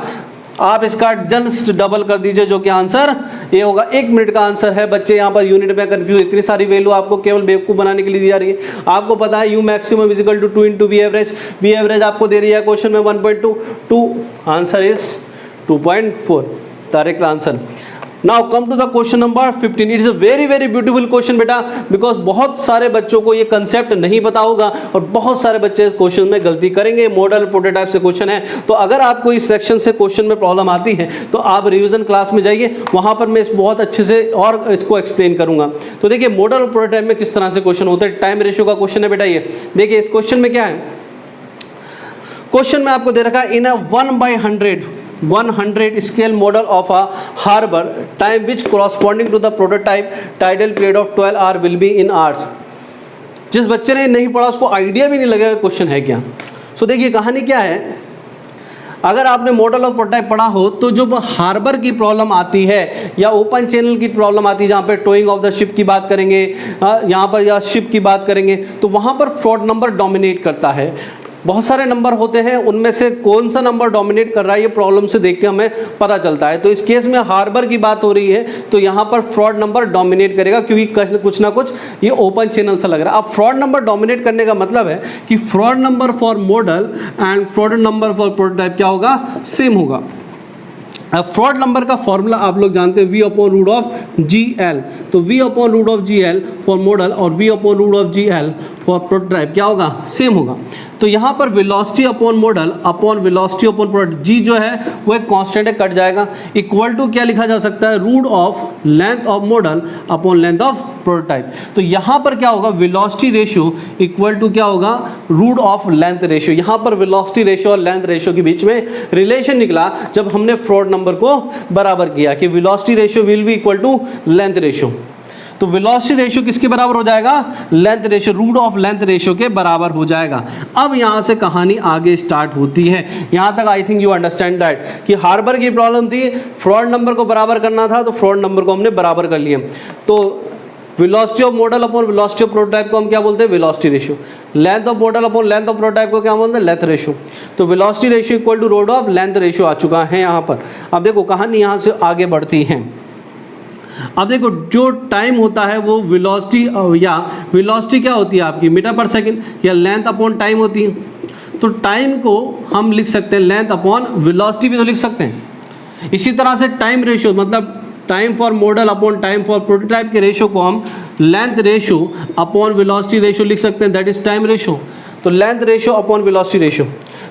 आप इसका जस्ट डबल कर दीजिए जो कि आंसर ये होगा। 1 मिनट का आंसर है। बच्चे यहाँ पर यूनिट में कंफ्यूज, इतनी सारी वैल्यू आपको केवल बेवकूफ़ बनाने के लिए दी जा रही है। आपको पता है U maximum is equal to 2 into V average. V average आपको दे रही है क्वेश्चन में 1.2, answer is 2.4, direct answer. Now come to the question number 15। It is a very very beautiful question बेटा, बिकॉज बहुत सारे बच्चों को ये कंसेप्ट नहीं पता होगा और बहुत सारे बच्चे इस क्वेश्चन में गलती करेंगे। मॉडल प्रोटोटाइप से क्वेश्चन है, तो अगर आपको इस सेक्शन से क्वेश्चन में प्रॉब्लम आती है तो आप रिवीजन क्लास में जाइए, वहाँ पर मैं इस बहुत अच्छे से और इसको एक्सप्लेन करूँगा। तो देखिए मॉडल और प्रोटोटाइप में किस तरह से क्वेश्चन होता है। टाइम रेशियो का क्वेश्चन है बेटा ये। देखिए इस क्वेश्चन में क्या है, क्वेश्चन में आपको दे रखा है इन अ 100 scale model of a harbor, time which corresponding to the prototype tidal period of 12 hour will be in hours। जिस बच्चे ने नहीं पढ़ा उसको आइडिया भी नहीं लगेगा क्वेश्चन है क्या। सो देखिए कहानी क्या है, अगर आपने मॉडल ऑफ प्रोटोटाइप पढ़ा हो तो जो हार्बर की प्रॉब्लम आती है या ओपन चैनल की प्रॉब्लम आती है, जहाँ पे टोइंग ऑफ द शिप की बात करेंगे, यहाँ पर या शिप की बात करेंगे, तो वहाँ पर फ्रॉड नंबर डोमिनेट करता है। बहुत सारे नंबर होते हैं, उनमें से कौन सा नंबर डोमिनेट कर रहा है ये प्रॉब्लम से देख के हमें पता चलता है। तो इस केस में हार्बर की बात हो रही है तो यहाँ पर फ्रॉड नंबर डोमिनेट करेगा, क्योंकि कुछ ना कुछ ये ओपन चैनल सा लग रहा है। अब फ्रॉड नंबर डोमिनेट करने का मतलब है कि fraud number for model and fraud number for prototype क्या होगा, सेम होगा। अब फ्रॉड नंबर का फॉर्मूला आप लोग जानते हैं V/√GL। तो V/√GL फॉर मॉडल और V/√GL फॉर प्रोटोटाइप क्या होगा, सेम होगा। तो यहाँ पर velocity upon model upon velocity upon prototype, जी जो है वो एक कांस्टेंट है, कट जाएगा। इक्वल टू क्या लिखा जा सकता है, root of length of model upon length of prototype. तो यहाँ पर क्या होगा, वेलोसिटी रेशियो इक्वल टू क्या होगा, रूट ऑफ लेंथ रेशियो। यहाँ पर वेलोसिटी रेशियो और लेंथ रेशियो के बीच में रिलेशन निकला जब हमने फ्रॉड नंबर को बराबर किया कि velocity ratio will be equal to length ratio. तो वेलोसिटी रेशियो किसके बराबर हो जाएगा, length ratio, root of length ratio के बराबर हो जाएगा। अब यहाँ से कहानी आगे स्टार्ट होती है। यहाँ तक आई थिंक यू अंडरस्टैंड दैट कि हार्बर की प्रॉब्लम थी, फ्रॉड नंबर को बराबर करना था, तो फ्रॉड नंबर को हमने बराबर कर लिया। तो velocity of model upon velocity of prototype को हम क्या बोलते हैं, velocity ratio. Length of model upon length of prototype को क्या बोलते हैं, लेंथ रेशियो। तो velocity ratio equal to root of length ratio आ चुका है यहाँ पर। अब देखो कहानी यहाँ से आगे बढ़ती है। अब देखो जो टाइम होता है वो वेलोसिटी या वेलोसिटी क्या होती है आपकी, मीटर पर सेकंड, या लेंथ अपॉन टाइम होती है। तो टाइम को हम लिख सकते हैं लेंथ अपॉन वेलोसिटी भी तो लिख सकते हैं। इसी तरह से टाइम रेशियो मतलब time for model upon time for prototype के रेशियो को हम length ratio upon velocity ratio लिख सकते हैं, दैट इज टाइम रेशियो। तो length ratio upon velocity ratio,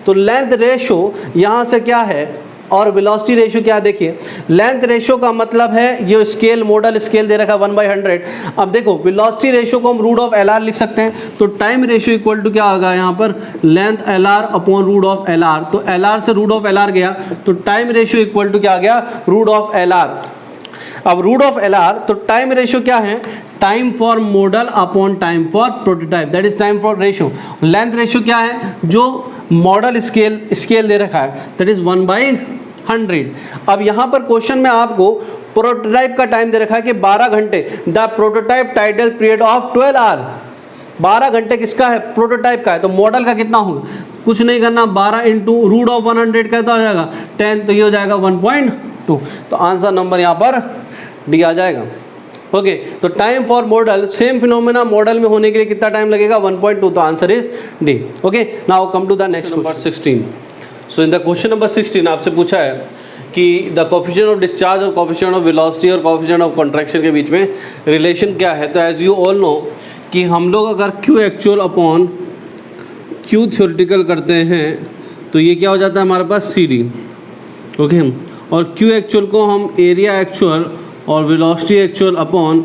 तो लेंथ रेशियो यहाँ से क्या है और वेलोसिटी रेशियो क्या, देखिए लेंथ रेशियो का मतलब है जो स्केल मॉडल स्केल दे रखा है 1/100। अब देखो वेलोसिटी रेशियो को हम रूट ऑफ एल आर लिख सकते हैं। तो टाइम रेशियो इक्वल टू क्या होगा यहाँ पर, length L R upon root of L R. तो एल आर से रूट ऑफ एल आर गया, तो टाइम रेशियो इक्वल टू क्या आ गया, रूट ऑफ एल आर। अब रूट ऑफ एल आर, तो टाइम रेशियो क्या है, time for model upon time for prototype, that is time for ratio. Length ratio क्या है, जो मॉडल स्केल दे रखा है, दैट इज 1/100। अब यहाँ पर क्वेश्चन में आपको प्रोटोटाइप का टाइम दे रखा है कि 12 घंटे, the prototype tidal period of 12 hour. 12 घंटे किसका है, प्रोटोटाइप का है। तो मॉडल का कितना होगा, कुछ नहीं करना, 12 इंटू रूट ऑफ 100 का हो जाएगा 10, तो ये हो जाएगा 1.2। तो आंसर नंबर यहाँ पर डी आ जाएगा। ओके, तो time for model, same phenomena model में होने के लिए कितना टाइम लगेगा, 1.2। तो answer is D. Okay, now come to the next number 16। So in the question number 16 आपसे पूछा है कि द कोफिशिएंट ऑफ डिस्चार्ज और कोफिशिएंट ऑफ वेलोसिटी और कोफिशिएंट ऑफ कॉन्ट्रैक्शन के बीच में रिलेशन क्या है। तो एज यू ऑल नो कि हम लोग अगर Q actual upon Q theoretical करते हैं तो ये क्या हो जाता है हमारे पास, सी डी। ओके, और क्यू एक्चुअल को हम एरिया एक्चुअल और velocity actual upon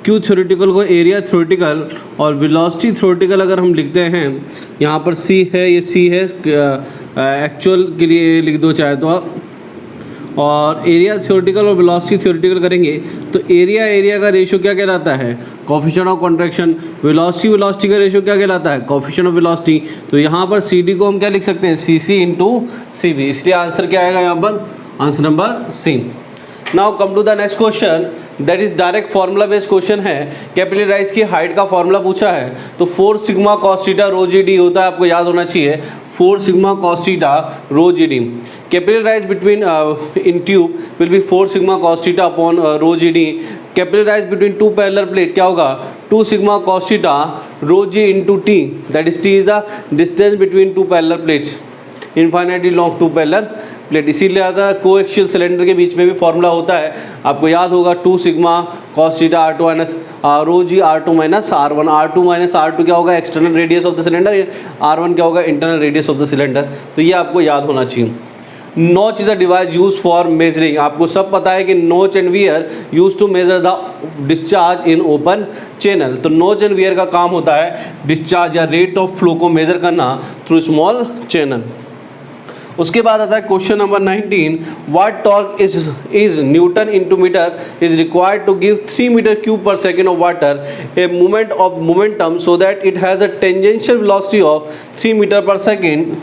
Q theoretical को एरिया थ्योरेटिकल और वेलोसिटी थ्योरेटिकल अगर हम लिखते हैं, यहाँ पर सी है, ये सी है, एक्चुअल के लिए लिख दो चाहे तो आप, और एरिया थ्योरेटिकल और वेलोसिटी थ्योरेटिकल करेंगे तो एरिया का रेशियो क्या कहलाता है, कोफिशिएंट ऑफ कॉन्ट्रैक्शन। वेलोसिटी का रेशियो क्या कहलाता है, कोफिशिएंट ऑफ वेलोसिटी। तो यहाँ पर सी डी को हम क्या लिख सकते हैं, C C into C B. इसलिए आंसर क्या आएगा यहाँ पर, answer number C. Now come to the next question, that is direct formula based question है। कैपिलराइज की हाइट का फार्मूला पूछा है, तो 4 sigma cos theta rho g d होता है, आपको याद होना चाहिए 4 sigma cos theta rho g d. Capillary rise between in tube will be 4 sigma cos theta upon rho g d. Capillary rise between 2 parallel plate क्या होगा, 2 sigma cos theta rho g into t, that is t is the distance between 2 parallel plates, infinitely long 2 parallel plate. इसीलिए आता है coaxial cylinder के बीच में भी formula होता है, आपको याद होगा 2 sigma cos theta R2 minus rho g R2 minus R1। R2 minus R2 क्या होगा, external radius of the cylinder, R1 क्या होगा, internal radius of the cylinder. तो ये आपको याद होना चाहिए। Notch is a device use for measuring, आपको सब पता है कि notch and weir use to measure the discharge in open channel. तो नोच एंड वियर का काम होता है डिस्चार्ज या रेट ऑफ फ्लो को मेजर करना थ्रू स्मॉल चैनल। उसके बाद आता है question number 19, what torque is newton into metre is required to give 3 metre cube per second of water a movement of momentum so that it has a tangential velocity of 3 metre per second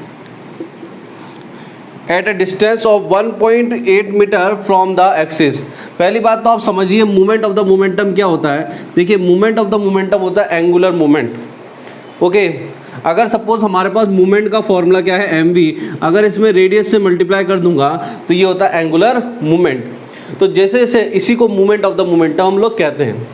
at a distance of 1.8 metre from the axis. पहली बात तो आप समझिए movement of the momentum क्या होता है। देखिए movement of the momentum होता है एंगुलर मूवमेंट। ओके, अगर सपोज हमारे पास मूवमेंट का फॉर्मूला क्या है mv, अगर इसमें रेडियस से मल्टीप्लाई कर दूंगा तो ये होता है एंगुलर मूवमेंट। तो जैसे जैसे इसी को मूवमेंट ऑफ द मोमेंटम हम लोग कहते हैं।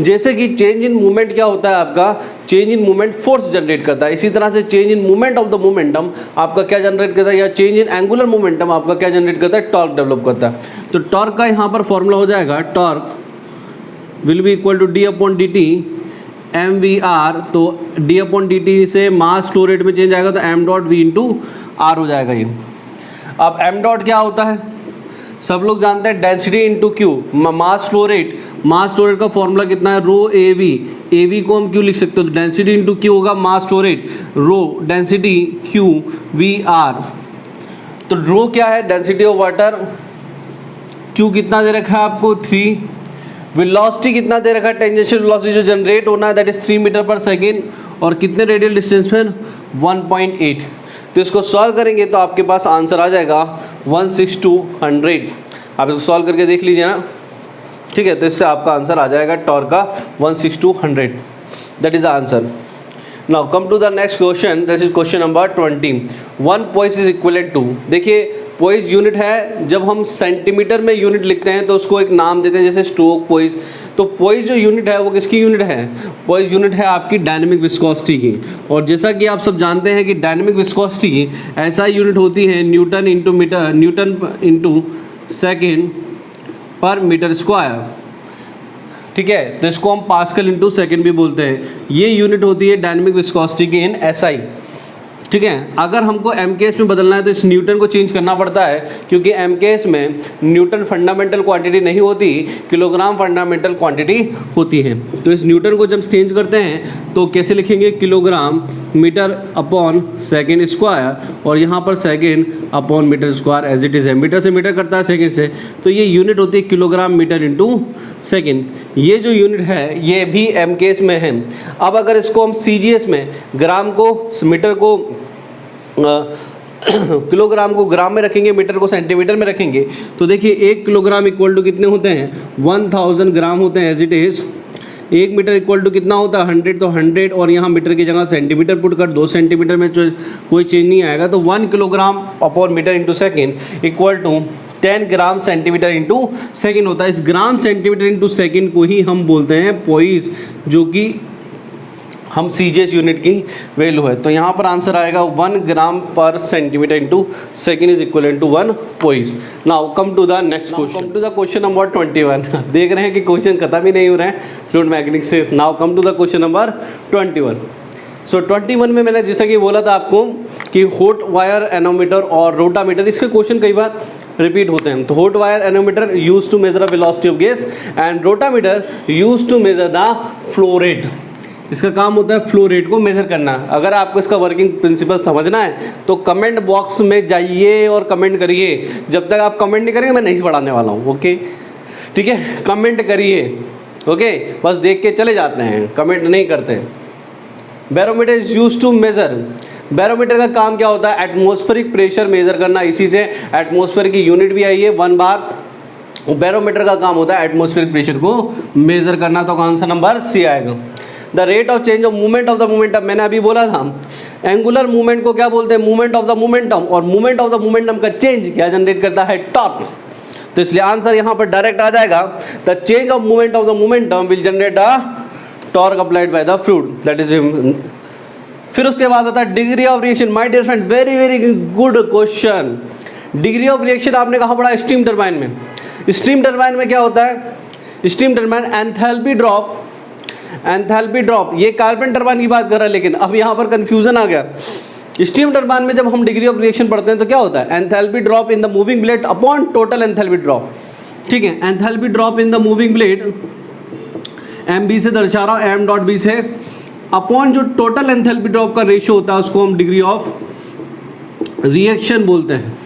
जैसे कि चेंज इन मूवमेंट क्या होता है आपका, change in movement force generate करता है, इसी तरह से change in movement of the momentum आपका क्या जनरेट करता है, या चेंज इन एंगुलर मोमेंटम आपका क्या जनरेट करता है, टॉर्क डेवलप करता है। तो टॉर्क का यहाँ पर फॉर्मूला हो जाएगा, torque will be equal to D upon D T M V R. तो डी अपॉन डी टी से मास फ्लो रेट में चेंज आएगा तो M dot V into R हो जाएगा ये। अब एम डॉट क्या होता है, सब लोग जानते हैं डेंसिटी इंटू क्यू, मास फ्लो रेट। मास फ्लो रेट का फॉर्मूला कितना है, रो ए वी को हम क्यू लिख सकते हो, तो डेंसिटी इंटू क्यू होगा mass flow rate, rho density Q V R. तो रो क्या है, डेंसिटी ऑफ वाटर, क्यू कितना दे रखा है आपको 3, वेलोसिटी कितना दे रखा है, टेंजेंशियल वेलोसिटी जो जनरेट होना है that is 3 metre per second, और कितने रेडियल डिस्टेंस पर 1.8। तो इसको सॉल्व करेंगे तो आपके पास आंसर आ जाएगा 1/6 to 100। आप इसको सॉल्व करके देख लीजिए ना। ठीक है, तो इससे आपका आंसर आ जाएगा टॉर्क का 1/6/100, that is the answer. Now come to the next question, this is question number 20। 1 poise is equivalent to, देखिए पोइस यूनिट है, जब हम सेंटीमीटर में यूनिट लिखते हैं तो उसको एक नाम देते हैं, जैसे स्ट्रोक पोइस। तो पोइस जो यूनिट है वो किसकी यूनिट है? पोइस यूनिट है आपकी डायनेमिक विस्कोसिटी की। और जैसा कि आप सब जानते हैं कि डायनेमिक विस्कोसिटी ऐसा यूनिट होती है न्यूटन इंटू सेकेंड पर मीटर स्क्वायर, ठीक है। तो इसको हम पास्कल इंटू सेकेंड भी बोलते हैं। ये यूनिट होती है डायनेमिक विस्कोसिटी की इन एसआई, ठीक है। अगर हमको एमकेएस में बदलना है तो इस न्यूटन को चेंज करना पड़ता है, क्योंकि एमकेएस में न्यूटन फंडामेंटल क्वांटिटी नहीं होती, किलोग्राम फंडामेंटल क्वांटिटी होती है। तो इस न्यूटन को जब चेंज करते हैं तो कैसे लिखेंगे? Kilogram metre upon second square, और यहाँ पर second upon metre square as it is है। मीटर से मीटर करता है सेकेंड से, तो ये यूनिट होती है किलोग्राम मीटर इंटू सेकेंड। ये जो यूनिट है ये भी एमकेएस में है। अब अगर इसको हम सीजीएस में ग्राम को मीटर को किलोग्राम को ग्राम में रखेंगे, मीटर को सेंटीमीटर में रखेंगे, तो देखिए 1 किलोग्राम इक्वल टू कितने होते हैं? 1000 ग्राम होते हैं as it is. 1 metre equal to कितना होता है? 100, तो 100 और यहाँ मीटर की जगह सेंटीमीटर पुट कर 2 सेंटीमीटर में कोई चेंज नहीं आएगा। तो 1 kilogram upon metre into second equal to 10 gram centimetre into second होता है। इस ग्राम सेंटीमीटर इंटू सेकेंड को ही हम बोलते हैं पोइस, जो कि हम सीजीएस यूनिट की वैल्यू है। तो यहाँ पर आंसर आएगा 1 ग्राम पर centimetre into second is equal to 1 poise. Now come to the next question, come to the question number 21। देख रहे हैं कि क्वेश्चन खत्म ही नहीं हो रहे हैं फ्लूइड मैकेनिक्स से। Now come to the question number 21। So 21 में मैंने जैसा कि बोला था आपको कि हॉट वायर एनोमीटर और रोटामीटर, इसके क्वेश्चन कई बार रिपीट होते हैं। तो hot wire anemometer use to measure the velocity of gas and rotameter use to measure the flow rate. इसका काम होता है फ्लो रेट को मेजर करना। अगर आपको इसका वर्किंग प्रिंसिपल समझना है तो कमेंट बॉक्स में जाइए और कमेंट करिए। जब तक आप कमेंट नहीं करेंगे मैं नहीं पढ़ाने वाला हूँ, ओके? ठीक है, कमेंट करिए, ओके? बस देख के चले जाते हैं, कमेंट नहीं करते हैं। Barometer is use to measure, barometer का काम क्या होता है? एटमॉस्फेरिक प्रेशर मेजर करना। इसी से एटमॉस्फेयर की यूनिट भी आई है 1 बार। बैरोमीटर का काम होता है एटमॉस्फेरिक प्रेशर को मेजर करना। तो आंसर नंबर सी आएगा। The rate of change of movement of the momentum, मैंने अभी बोला था एंगुलर मूवमेंट को क्या बोलते हैं? Movement of the momentum. और मूवमेंट ऑफ द मोमेंटम का चेंज क्या जनरेट करता है? टॉर्क। तो इसलिए आंसर यहाँ पर डायरेक्ट आ जाएगा, the change of movement of the momentum will generate a torque applied by the fluid, that is. फिर उसके बाद आता है degree of reaction. My dear friend, very very good question. Degree of reaction आपने कहाँ पढ़ा? स्टीम टरबाइन में। Steam turbine में क्या होता है? Steam turbine enthalpy drop, enthalpy drop, ये कार्बन टरबाइन की बात कर रहा है, लेकिन अब यहाँ पर कंफ्यूजन आ गया। स्टीम टरबाइन में जब हम डिग्री ऑफ रिएक्शन पढ़ते हैं तो क्या होता है? Enthalpy drop in the moving blade upon total enthalpy drop, ठीक है। Enthalpy drop in the moving blade M B से दर्शा रहा हूँ, एम डॉट बी से, अपॉन जो टोटल एंथैल्पी ड्रॉप का रेशियो होता है उसको हम डिग्री ऑफ रिएक्शन बोलते हैं,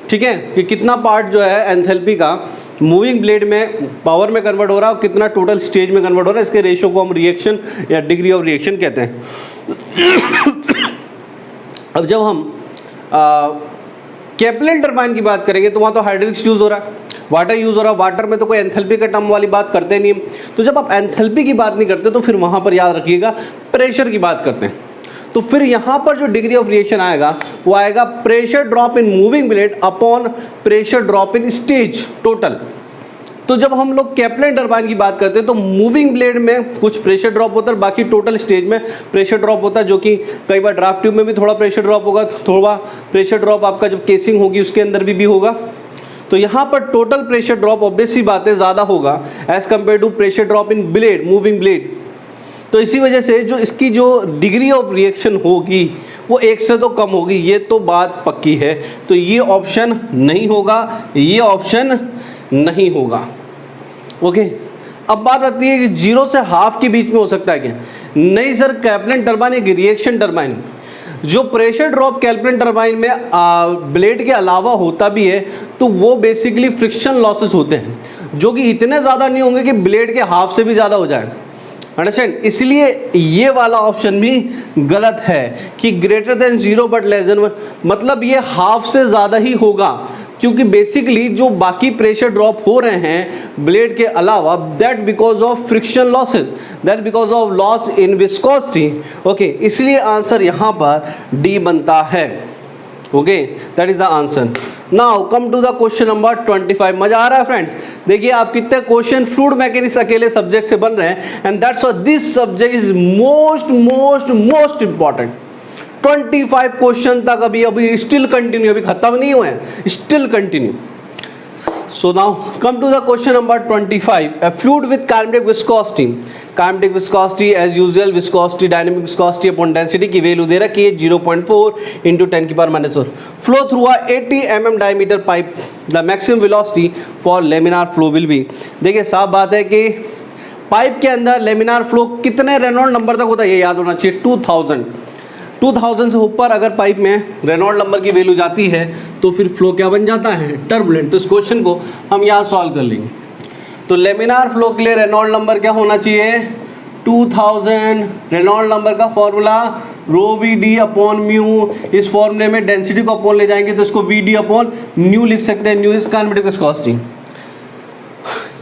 ठीक है। कि कितना पार्ट जो है एंथैल्पी का मूविंग ब्लेड में पावर में कन्वर्ट हो रहा है और कितना टोटल स्टेज में कन्वर्ट हो रहा है, इसके रेशियो को हम रिएक्शन या डिग्री ऑफ रिएक्शन कहते हैं। अब जब हम कैप्लन टरबाइन की बात करेंगे तो वहाँ तो हाइड्रोलिक्स यूज़ हो रहा है, वाटर यूज़ हो रहा है। वाटर में तो कोई एंथैल्पी का टर्म वाली बात करते नहीं है। तो जब आप एंथैल्पी की बात नहीं करते तो फिर वहाँ पर याद रखिएगा प्रेशर की बात करते हैं। तो फिर यहाँ पर जो डिग्री ऑफ रिएक्शन आएगा वो आएगा pressure drop in moving blade upon pressure drop in stage total. तो जब हम लोग कैप्लन टरबाइन की बात करते हैं तो मूविंग ब्लेड में कुछ प्रेशर ड्रॉप होता है, बाकी टोटल स्टेज में प्रेशर ड्रॉप होता है, जो कि कई बार ड्राफ्ट ट्यूब में भी थोड़ा प्रेशर ड्रॉप होगा, थोड़ा प्रेशर ड्रॉप आपका जब केसिंग होगी उसके अंदर भी होगा। तो यहाँ पर टोटल प्रेशर ड्रॉप ऑब्वियस सी बात है ज़्यादा होगा as compare to pressure drop in blade, moving blade. तो इसी वजह से जो इसकी जो डिग्री ऑफ रिएक्शन होगी वो 1 से तो कम होगी, ये तो बात पक्की है। तो ये ऑप्शन नहीं होगा, ये ऑप्शन नहीं होगा, ओके। अब बात आती है कि 0 से हाफ के बीच में हो सकता है क्या? नहीं सर, कैप्लन टरबाइन एक रिएक्शन टरबाइन, जो प्रेशर ड्रॉप कैप्लन टरबाइन में ब्लेड के अलावा होता भी है तो वो बेसिकली फ्रिक्शन लॉसेस होते हैं जो कि इतने ज़्यादा नहीं होंगे कि ब्लेड के हाफ से भी ज़्यादा हो जाए, अंडरस्टैंड। इसलिए ये वाला ऑप्शन भी गलत है कि greater than 0 but less than 1, मतलब ये हाफ से ज़्यादा ही होगा, क्योंकि बेसिकली जो बाकी प्रेशर ड्रॉप हो रहे हैं ब्लेड के अलावा, that because of friction losses, that because of loss in viscosity. Okay, इसलिए आंसर यहाँ पर डी बनता है। Okay, that is the answer. Now come to the question number 25। मजा आ रहा है फ्रेंड्स? देखिए आप कितने क्वेश्चन फ्लूइड मैकेनिक्स अकेले सब्जेक्ट से बन रहे हैं, and that's why this subject is most important. 25 question तक अभी स्टिल कंटिन्यू, अभी खत्म नहीं हुए हैं, still continue. So now come to the question number 25. A fluid with kinematic viscosity. Kinematic viscosity as usual, viscosity, dynamic viscosity upon density की value दे रखी है 0.4 into 10 की power -4. Flow through a 80 mm diameter pipe. The maximum velocity for laminar flow will be. देखिए साफ बात है कि पाइप के अंदर लेमिनार फ्लो कितने रेनॉल्ड नंबर तक होता है ये याद होना चाहिए, 2000 से ऊपर अगर पाइप में रेनॉल्ड नंबर की वैल्यू जाती है तो फिर फ्लो क्या बन जाता है? टर्बुलेंट। तो इस क्वेश्चन को हम यहाँ सॉल्व कर लेंगे। तो लेमिनार फ्लो के लिए रेनॉल्ड नंबर क्या होना चाहिए? 2000। रेनॉल्ड नंबर का formula rho V D upon mu. इस फॉर्मूले में डेंसिटी को अपॉन ले जाएंगे तो इसको वी डी अपॉन न्यू लिख सकते हैं। New is kinematic viscosity.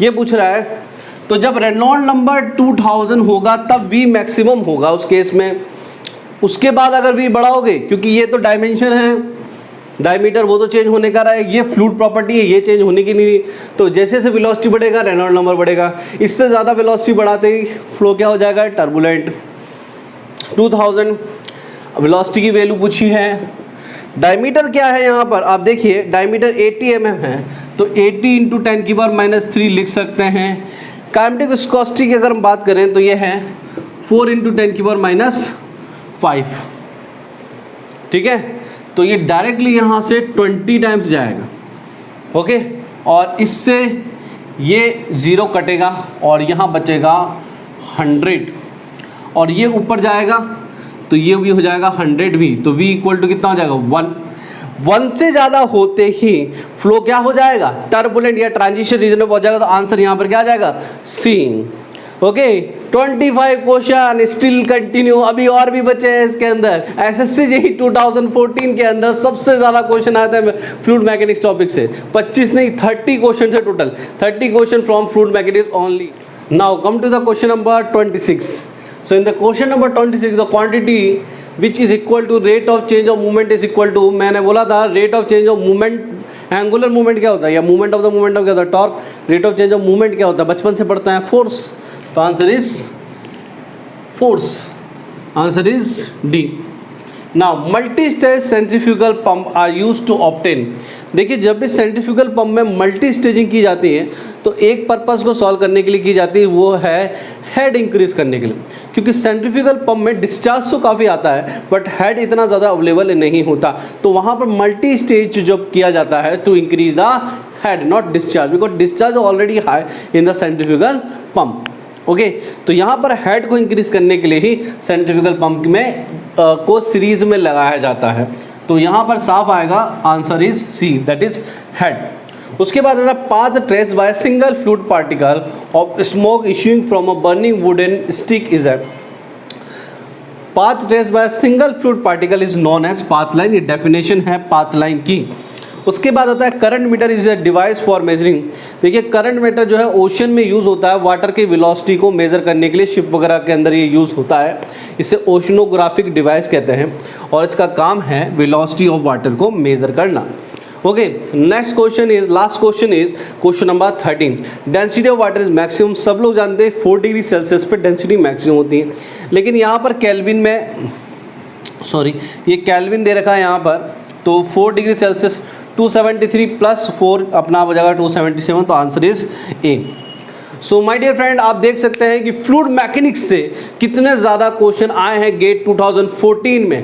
ये पूछ रहा है, तो जब रेनॉल्ड नंबर 2000 होगा तब वी मैक्सिमम होगा उस केस में। उसके बाद अगर वी बढ़ाओगे, क्योंकि ये तो डायमेंशन है, डायमीटर वो तो चेंज होने का रहा है, ये फ्लूइड प्रॉपर्टी है, ये चेंज होने की नहीं। तो जैसे जैसे वेलोसिटी बढ़ेगा रेनॉल्ड नंबर बढ़ेगा। इससे ज़्यादा वेलोसिटी बढ़ाते ही फ्लो क्या हो जाएगा? टर्बुलेंट। 2000 वेलोसिटी की वैल्यू पूछी है। डायमीटर क्या है यहाँ पर? आप देखिए डायमीटर 80 mm है, तो 80 × 10 की पावर -3 लिख सकते हैं। काइनेमेटिक विस्कोसिटी की अगर हम बात करें तो ये है 4 × 10 की पावर -5। ठीक है, तो ये डायरेक्टली यहाँ से 20 टाइम्स जाएगा। ओके, और इससे ये 0 कटेगा और यहाँ बचेगा 100, और ये ऊपर जाएगा तो ये भी हो जाएगा 100V। तो V इक्वल टू कितना हो जाएगा? 1 से ज़्यादा होते ही फ्लो क्या हो जाएगा? टर्बुलेंट या ट्रांजिशन रीजन में पहुंच जाएगा। तो आंसर यहाँ पर क्या आ जाएगा? सी। ओके, 25 क्वेश्चन स्टिल कंटिन्यू, अभी और भी बचे हैं इसके अंदर। एसएससी जेईई 2014 के अंदर सबसे ज़्यादा क्वेश्चन आते हैं फ्लूइड मैकेनिक्स टॉपिक से। 25 नहीं 30 क्वेश्चन थे total, 30 question from fluid mechanics only. Now come to the question number 26. So in the question number 26, the quantity which is equal to rate of change of movement is equal to, मैंने बोला था rate of change of movement, angular movement क्या होता है या movement of the movement क्या होता है? Torque. Rate of change of movement क्या होता है? बचपन से पढ़ते हैं, फोर्स। तो answer is force, answer is D. Now multi stage centrifugal pump are use to obtain. देखिए जब भी सेंट्रीफ्यूगल पंप में मल्टी स्टेजिंग की जाती है तो एक पर्पस को सॉल्व करने के लिए की जाती है, वो है हेड इंक्रीज करने के लिए। क्योंकि सेंट्रीफ्यूगल पंप में डिस्चार्ज तो काफ़ी आता है बट हेड इतना ज़्यादा अवेलेबल नहीं होता, तो वहाँ पर मल्टी स्टेज जब किया जाता है to increase the head not discharge, because discharge already high in the centrifugal pump. Okay, तो यहाँ पर हेड को इंक्रीज करने के लिए ही सेंट्रीफ्यूगल पंप में को सीरीज में लगाया जाता है। तो यहाँ पर साफ आएगा answer is C, that is head. उसके बाद आता path trace by single fluid particle of smoke issuing from a burning wooden stick is a path trace by single fluid particle is known as path line. ये definition है path line की। उसके बाद आता है current meter is a device for measuring. देखिए current meter जो है ओशन में यूज़ होता है वाटर की वेलोसिटी को मेज़र करने के लिए, शिप वगैरह के अंदर ये यूज़ होता है। इसे ओशनोग्राफिक डिवाइस कहते हैं और इसका काम है वेलोसिटी ऑफ वाटर को मेज़र करना। Okay, next question is, last question is question number 13। Density of water is maximum. सब लोग जानते हैं 4 डिग्री सेल्सियस पे डेंसिटी मैक्सिमम होती है, लेकिन यहाँ पर केल्विन में, सॉरी ये केल्विन दे रखा है यहाँ पर, तो 4 डिग्री सेल्सियस 273 + 4 अपना हो जाएगा 277। तो answer is A. So my dear friend, आप देख सकते हैं कि फ्लूइड मैकेनिक्स से कितने ज़्यादा क्वेश्चन आए हैं गेट 2014 में।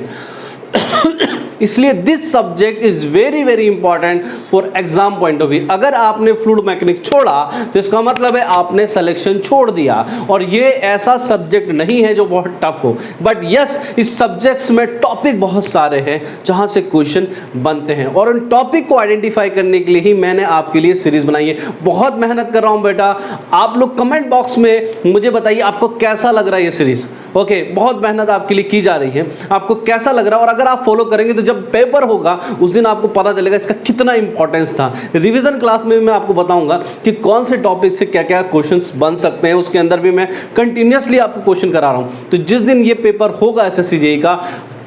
इसलिए this subject is very very important for exam point of view. अगर आपने फ्लूइड मैकेनिक्स छोड़ा तो इसका मतलब है आपने सिलेक्शन छोड़ दिया, और ये ऐसा सब्जेक्ट नहीं है जो बहुत टफ हो, बट यस इस सब्जेक्ट्स में टॉपिक बहुत सारे हैं जहां से क्वेश्चन बनते हैं, और उन टॉपिक को आइडेंटिफाई करने के लिए ही मैंने आपके लिए सीरीज बनाई है। बहुत मेहनत कर रहा हूं बेटा, आप लोग कमेंट बॉक्स में मुझे बताइए आपको कैसा लग रहा है ये सीरीज। ओके, बहुत मेहनत आपके लिए की जा रही है, आपको कैसा लग रहा है, और अगर आप फॉलो करेंगे तो जब पेपर होगा उस दिन आपको पता चलेगा इसका कितना इंपॉर्टेंस था। रिवीजन क्लास में मैं आपको बताऊंगा कि कौन से टॉपिक से क्या क्या क्वेश्चंस बन सकते हैं, उसके अंदर भी मैं कंटिन्यूसली आपको क्वेश्चन करा रहा हूं। तो जिस दिन ये पेपर होगा एसएससी जेईई का,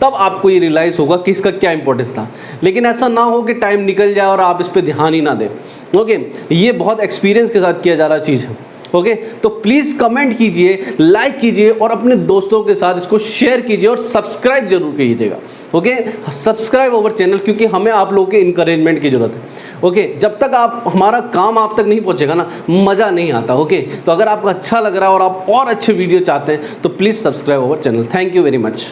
तब आपको ये रियलाइज होगा कि इसका क्या इंपॉर्टेंस था। लेकिन ऐसा ना हो कि टाइम निकल जाए और आप इस पर ध्यान ही ना दें। ओके, ये बहुत एक्सपीरियंस के साथ किया जा रहा चीज़ है। ओके, तो प्लीज़ कमेंट कीजिए, लाइक कीजिए और अपने दोस्तों के साथ इसको शेयर कीजिए और सब्सक्राइब जरूर कीजिएगा। ओके, सब्सक्राइब अवर चैनल, क्योंकि हमें आप लोगों के इंकरेजमेंट की जरूरत है। ओके, जब तक आप हमारा काम आप तक नहीं पहुंचेगा ना, मज़ा नहीं आता। ओके, तो अगर आपको अच्छा लग रहा है और आप और अच्छे वीडियो चाहते हैं तो please subscribe our channel. Thank you very much.